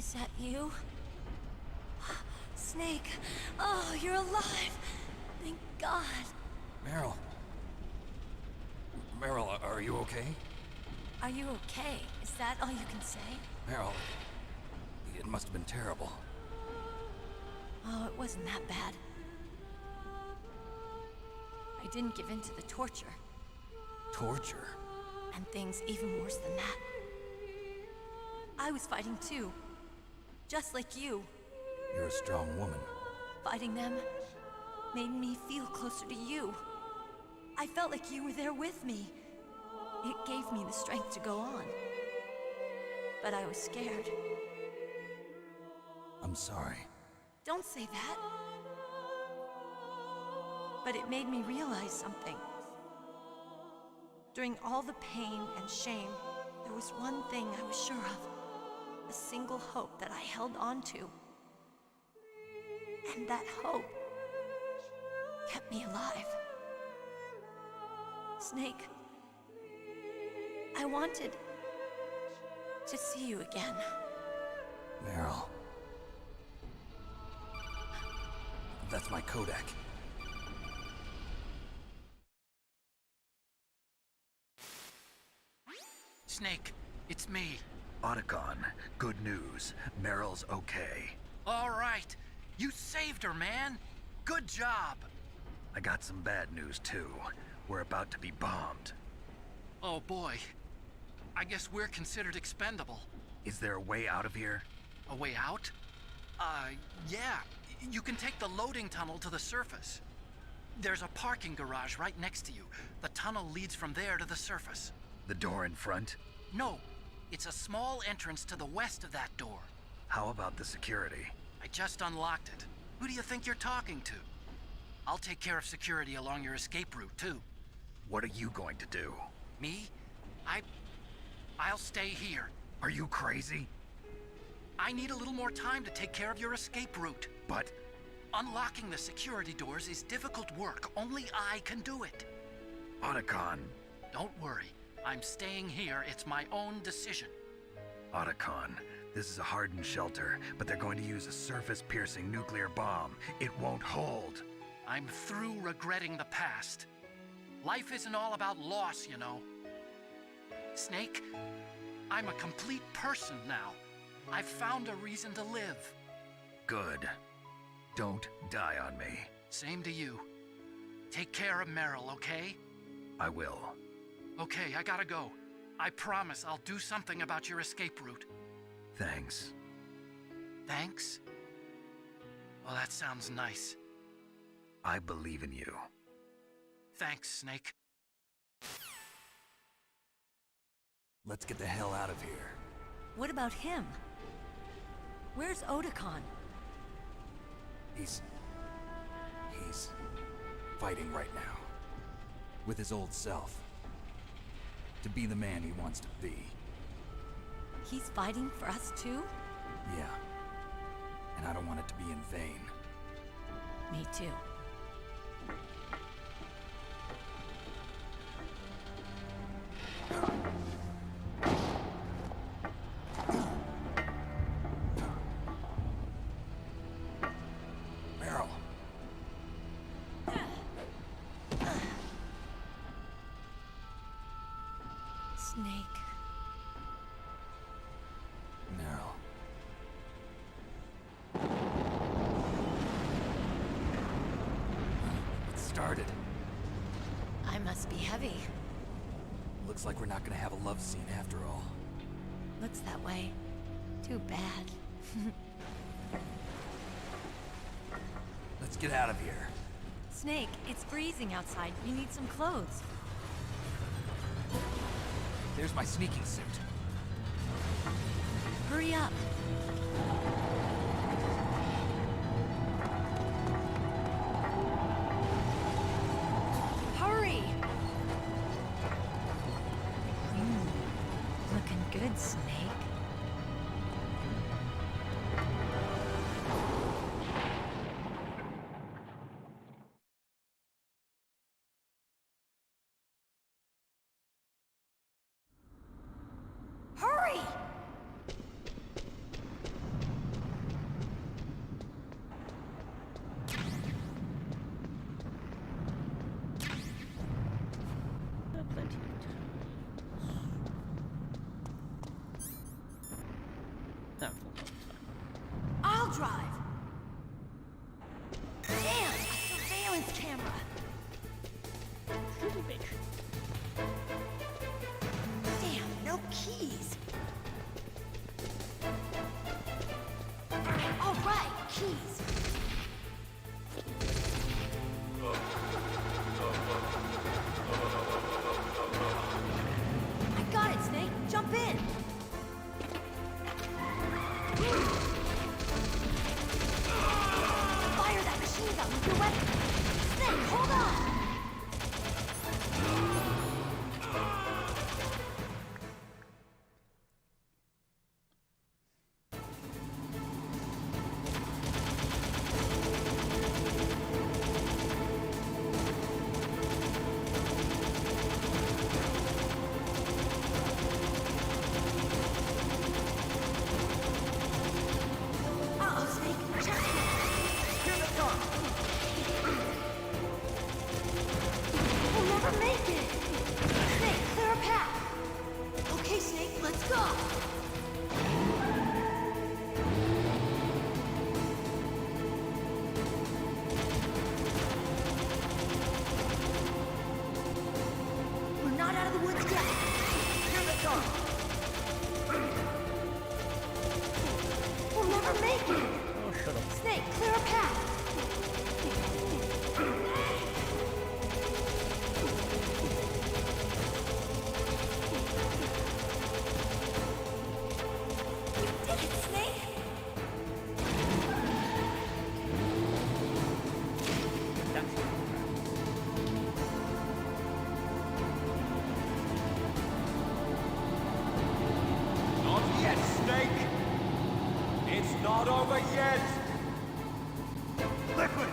Is that you? Snake! Oh, you're alive! Thank God! Meryl. Meryl, are you okay? Are you okay? Is that all you can say? Meryl, it must have been terrible. Oh, it wasn't that bad. I didn't give in to the torture. Torture? And things even worse than that. I was fighting too. Just like you. You're a strong woman. Fighting them made me feel closer to you. I felt like you were there with me. It gave me the strength to go on. But I was scared. I'm sorry. Don't say that. But it made me realize something. During all the pain and shame, there was one thing I was sure of. A single hope that I held on to. And that hope kept me alive. Snake, I wanted to see you again. Meryl. That's my Kodak. Snake, it's me. Otacon, good news. Meryl's okay. All right. You saved her, man. Good job. I got some bad news, too. We're about to be bombed. Oh, boy. I guess we're considered expendable. Is there a way out of here? A way out? Yeah. You can take the loading tunnel to the surface. There's a parking garage right next to you. The tunnel leads from there to the surface. The door in front? No. It's a small entrance to the west of that door. How about the security? I just unlocked it. Who do you think you're talking to? I'll take care of security along your escape route, too. What are you going to do? Me? I'll stay here. Are you crazy? I need a little more time to take care of your escape route. But... unlocking the security doors is difficult work. Only I can do it. Otacon. Don't worry. I'm staying here. It's my own decision. Otacon, this is a hardened shelter, but they're going to use a surface-piercing nuclear bomb. It won't hold. I'm through regretting the past. Life isn't all about loss, you know. Snake, I'm a complete person now. I've found a reason to live. Good. Don't die on me. Same to you. Take care of Meryl, okay? I will. Okay, I gotta go. I promise I'll do something about your escape route. Thanks. Thanks? Well, that sounds nice. I believe in you. Thanks, Snake. Let's get the hell out of here. What about him? Where's Otacon? He's fighting right now. With his old self. To be the man he wants to be. He's fighting for us too? Yeah. And I don't want it to be in vain. Me too. Meryl. Snake. Meryl. It started. I must be heavy. Looks like we're not gonna have a love scene after all. Looks that way. Too bad. Let's get out of here. Snake, it's freezing outside. You need some clothes. There's my sneaking suit. Hurry up. Hurry! Looking good, Snake. Hurry! drive! Damn! A surveillance camera! Stupid bitch. Damn, no keys! All right, keys! I got it, Snake! Jump in! Fire that machine gun with your weapon! Snake, hold on! Uh-oh, Snake! Check it! Here they come! We'll never make it! Snake, clear a path! Okay, Snake, let's go! We're not out of the woods yet! Here they come! We'll never make it! Oh, shut up. Snake, clear a path! You did it, Snake! That's Not yet, Snake! It's not over yet! Liquid!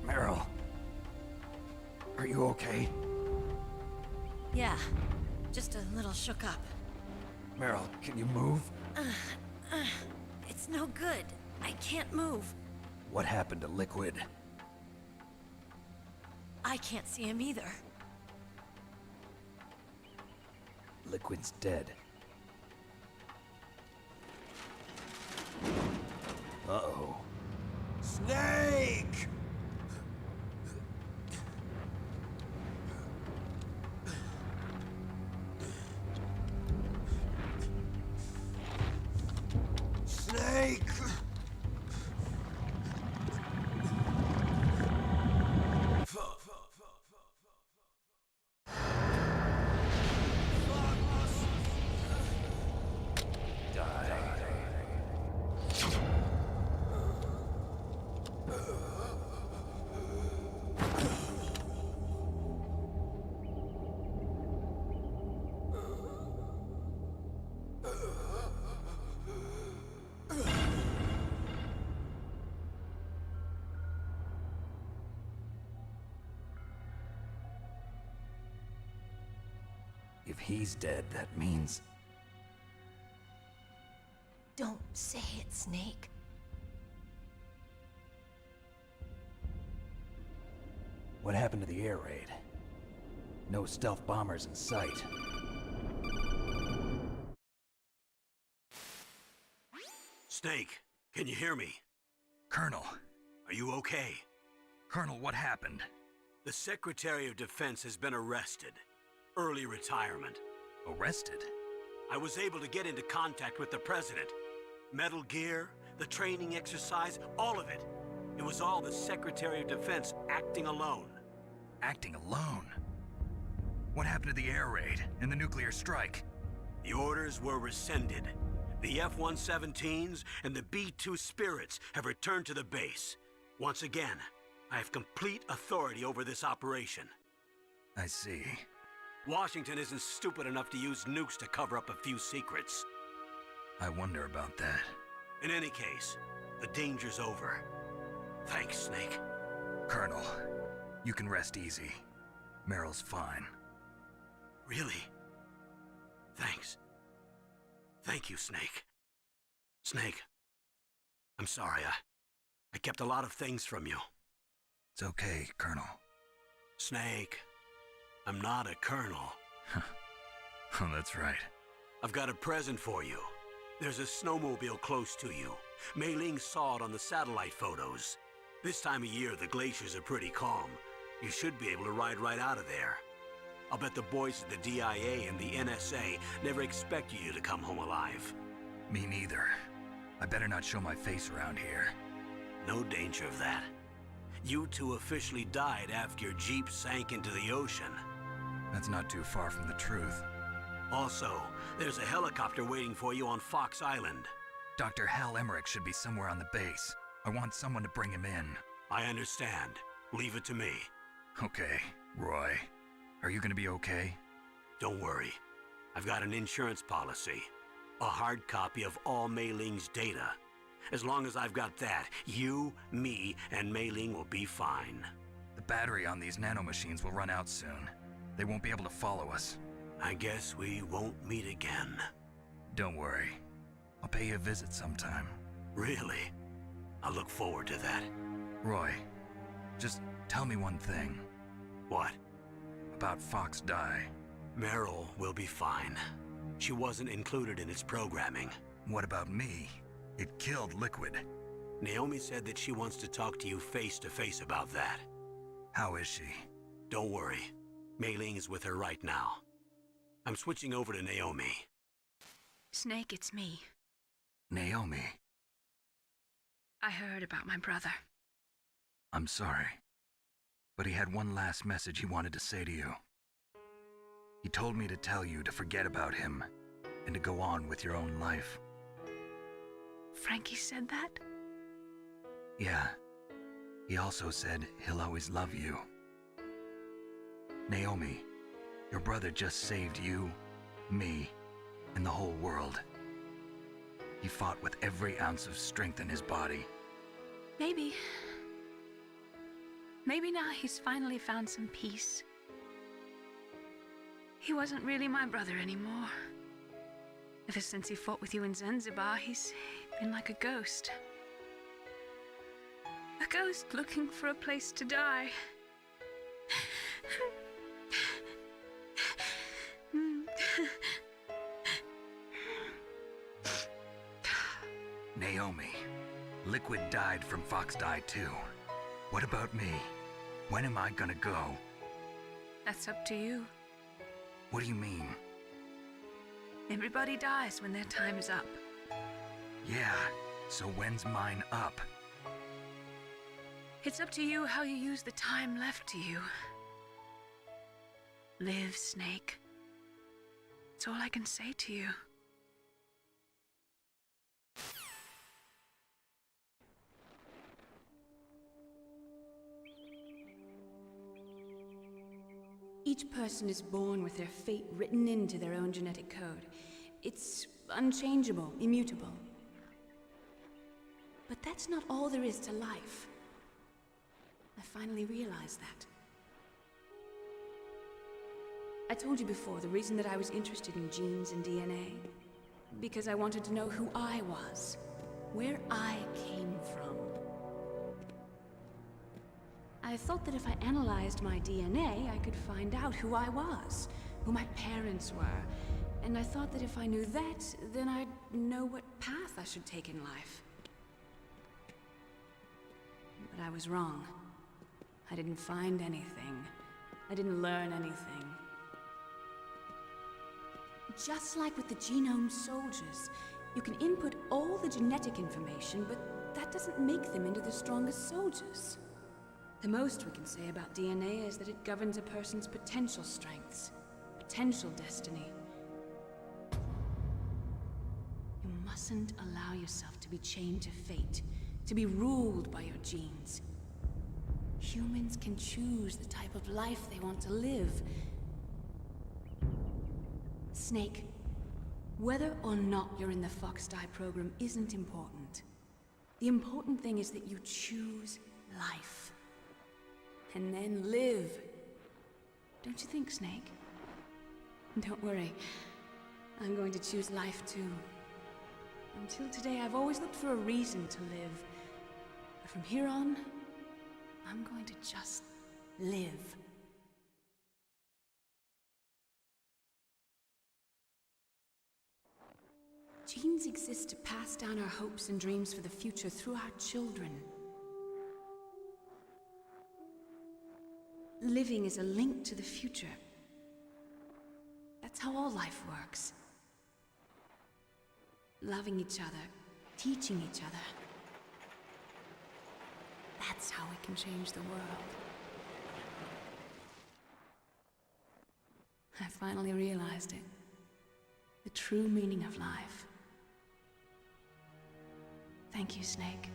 Meryl. Are you okay? Yeah, just a little shook up. Meryl, can you move? It's no good. I can't move. What happened to Liquid? I can't see him either. Liquid's dead. If he's dead, that means... Don't say it, Snake. What happened to the air raid? No stealth bombers in sight. Snake, can you hear me? Colonel. Are you okay? Colonel, what happened? The Secretary of Defense has been arrested. Early retirement. Arrested? I was able to get into contact with the President. Metal Gear, the training exercise, all of it. It was all the Secretary of Defense acting alone. Acting alone? What happened to the air raid and the nuclear strike? The orders were rescinded. The F-117s and the B-2 Spirits have returned to the base. Once again, I have complete authority over this operation. I see. Washington isn't stupid enough to use nukes to cover up a few secrets. I wonder about that. In any case, the danger's over. Thanks, Snake. Colonel, you can rest easy. Meryl's fine. Really? Thanks. Thank you, Snake. Snake, I'm sorry. I kept a lot of things from you. It's okay, Colonel. Snake, I'm not a colonel. Oh, that's right. I've got a present for you. There's a snowmobile close to you. Mei Ling saw it on the satellite photos. This time of year, the glaciers are pretty calm. You should be able to ride right out of there. I'll bet the boys at the DIA and the NSA never expected you to come home alive. Me neither. I better not show my face around here. No danger of that. You two officially died after your Jeep sank into the ocean. That's not too far from the truth. Also, there's a helicopter waiting for you on Fox Island. Dr. Hal Emmerich should be somewhere on the base. I want someone to bring him in. I understand. Leave it to me. Okay, Roy. Are you gonna be okay? Don't worry. I've got an insurance policy. A hard copy of all Mei Ling's data. As long as I've got that, you, me, and Mei Ling will be fine. The battery on these nanomachines will run out soon. They won't be able to follow us. I guess we won't meet again. Don't worry. I'll pay you a visit sometime. Really? I look forward to that. Roy, just tell me one thing. What? About Fox Die. Meryl will be fine. She wasn't included in its programming. What about me? It killed Liquid. Naomi said that she wants to talk to you face to face about that. How is she? Don't worry. Mei Ling is with her right now. I'm switching over to Naomi. Snake, it's me. Naomi. I heard about my brother. I'm sorry. But he had one last message he wanted to say to you. He told me to tell you to forget about him and to go on with your own life. Frankie said that? Yeah. He also said he'll always love you. Naomi, your brother just saved you, me, and the whole world. He fought with every ounce of strength in his body. Maybe. Maybe now he's finally found some peace. He wasn't really my brother anymore. Ever since he fought with you in Zanzibar, he's been like a ghost. A ghost looking for a place to die. Naomi, Liquid died from Fox Die too. What about me? When am I gonna go? That's up to you. What do you mean? Everybody dies when their time is up. Yeah, so when's mine up? It's up to you how you use the time left to you. Live, Snake. That's all I can say to you. Each person is born with their fate written into their own genetic code. It's unchangeable, immutable. But that's not all there is to life. I finally realized that. I told you before the reason that I was interested in genes and DNA. Because I wanted to know who I was, where I came from. I thought that if I analyzed my DNA, I could find out who I was, who my parents were, and I thought that if I knew that, then I'd know what path I should take in life. But I was wrong. I didn't find anything. I didn't learn anything. Just like with the genome soldiers, you can input all the genetic information, but that doesn't make them into the strongest soldiers. The most we can say about DNA is that it governs a person's potential strengths, potential destiny. You mustn't allow yourself to be chained to fate, to be ruled by your genes. Humans can choose the type of life they want to live. Snake, whether or not you're in the Fox-Die program isn't important. The important thing is that you choose life. And then live. Don't you think, Snake? Don't worry. I'm going to choose life too. Until today, I've always looked for a reason to live. But from here on, I'm going to just live. Genes exist to pass down our hopes and dreams for the future through our children. Living is a link to the future. That's how all life works. Loving each other, teaching each other. That's how we can change the world. I finally realized it. The true meaning of life. Thank you, Snake.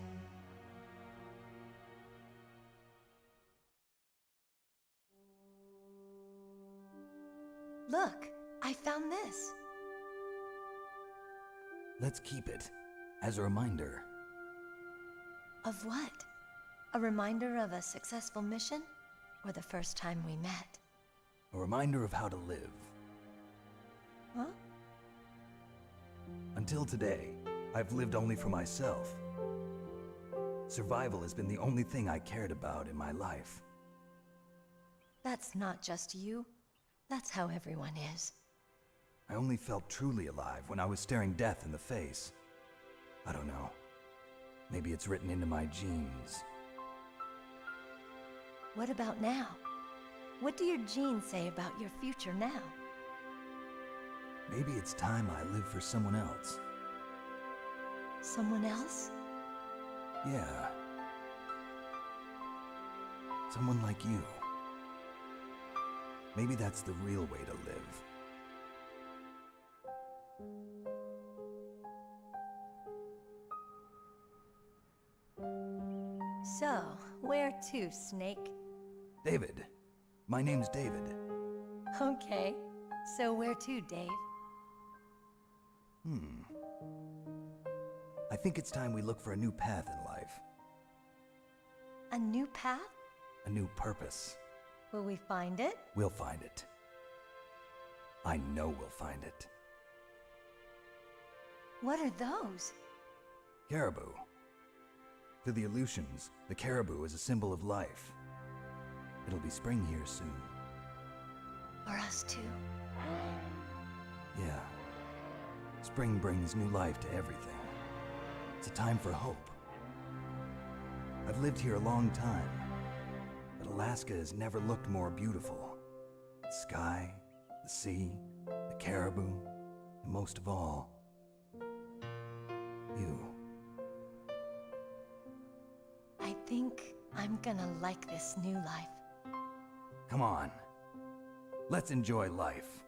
Look, I found this. Let's keep it as a reminder. Of what? A reminder of a successful mission? Or the first time we met? A reminder of how to live. Huh? Until today, I've lived only for myself. Survival has been the only thing I cared about in my life. That's not just you. That's how everyone is. I only felt truly alive when I was staring death in the face. I don't know. Maybe it's written into my genes. What about now? What do your genes say about your future now? Maybe it's time I live for someone else. Someone else? Yeah. Someone like you. Maybe that's the real way to live. So, where to, Snake? David. My name's David. Okay. So where to, Dave? I think it's time we look for a new path in life. A new path? A new purpose. Will we find it? We'll find it. I know we'll find it. What are those? Caribou. To the Aleutians, the caribou is a symbol of life. It'll be spring here soon. For us too. Yeah. Spring brings new life to everything. It's a time for hope. I've lived here a long time, but Alaska has never looked more beautiful. The sky, the sea, the caribou, and most of all, you. I think I'm gonna like this new life. Come on. Let's enjoy life.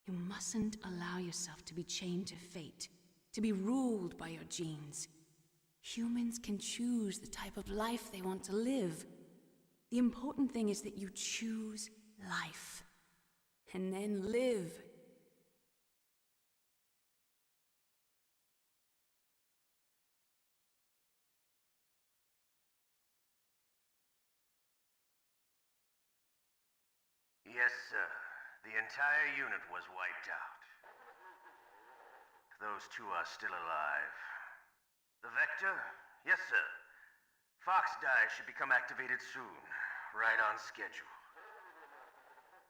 You mustn't allow yourself to be chained to fate, to be ruled by your genes. Humans can choose the type of life they want to live. The important thing is that you choose life, and then live. Yes, sir. The entire unit was wiped out. Those two are still alive. The Vector? Yes, sir. Fox Die should become activated soon. Right on schedule.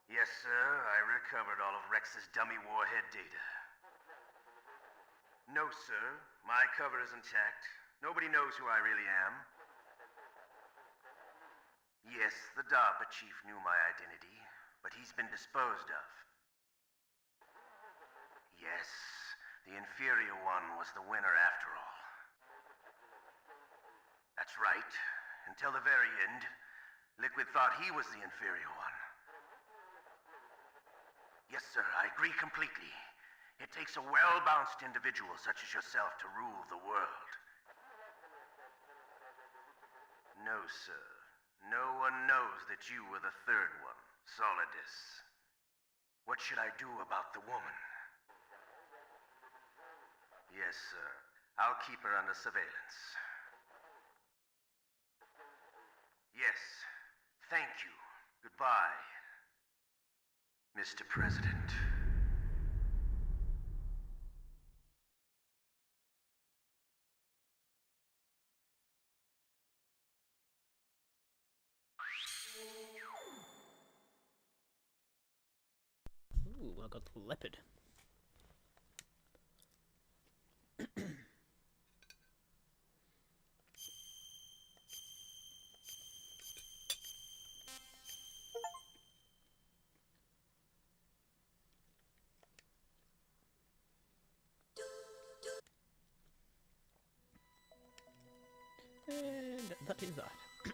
Yes, sir. I recovered all of Rex's dummy warhead data. No, sir. My cover is intact. Nobody knows who I really am. Yes, the DARPA chief knew my identity, but he's been disposed of. Yes, the inferior one was the winner after all. That's right. Until the very end, Liquid thought he was the inferior one. Yes, sir, I agree completely. It takes a well-balanced individual such as yourself to rule the world. No, sir. No one knows that you were the third one, Solidus. What should I do about the woman? Yes, sir. I'll keep her under surveillance. Yes. Thank you. Goodbye, Mr. President. Ooh, I got the leopard. And that is that. I'm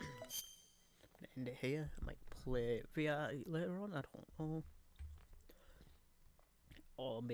gonna end it here. I might play VR later on, I don't know. Or maybe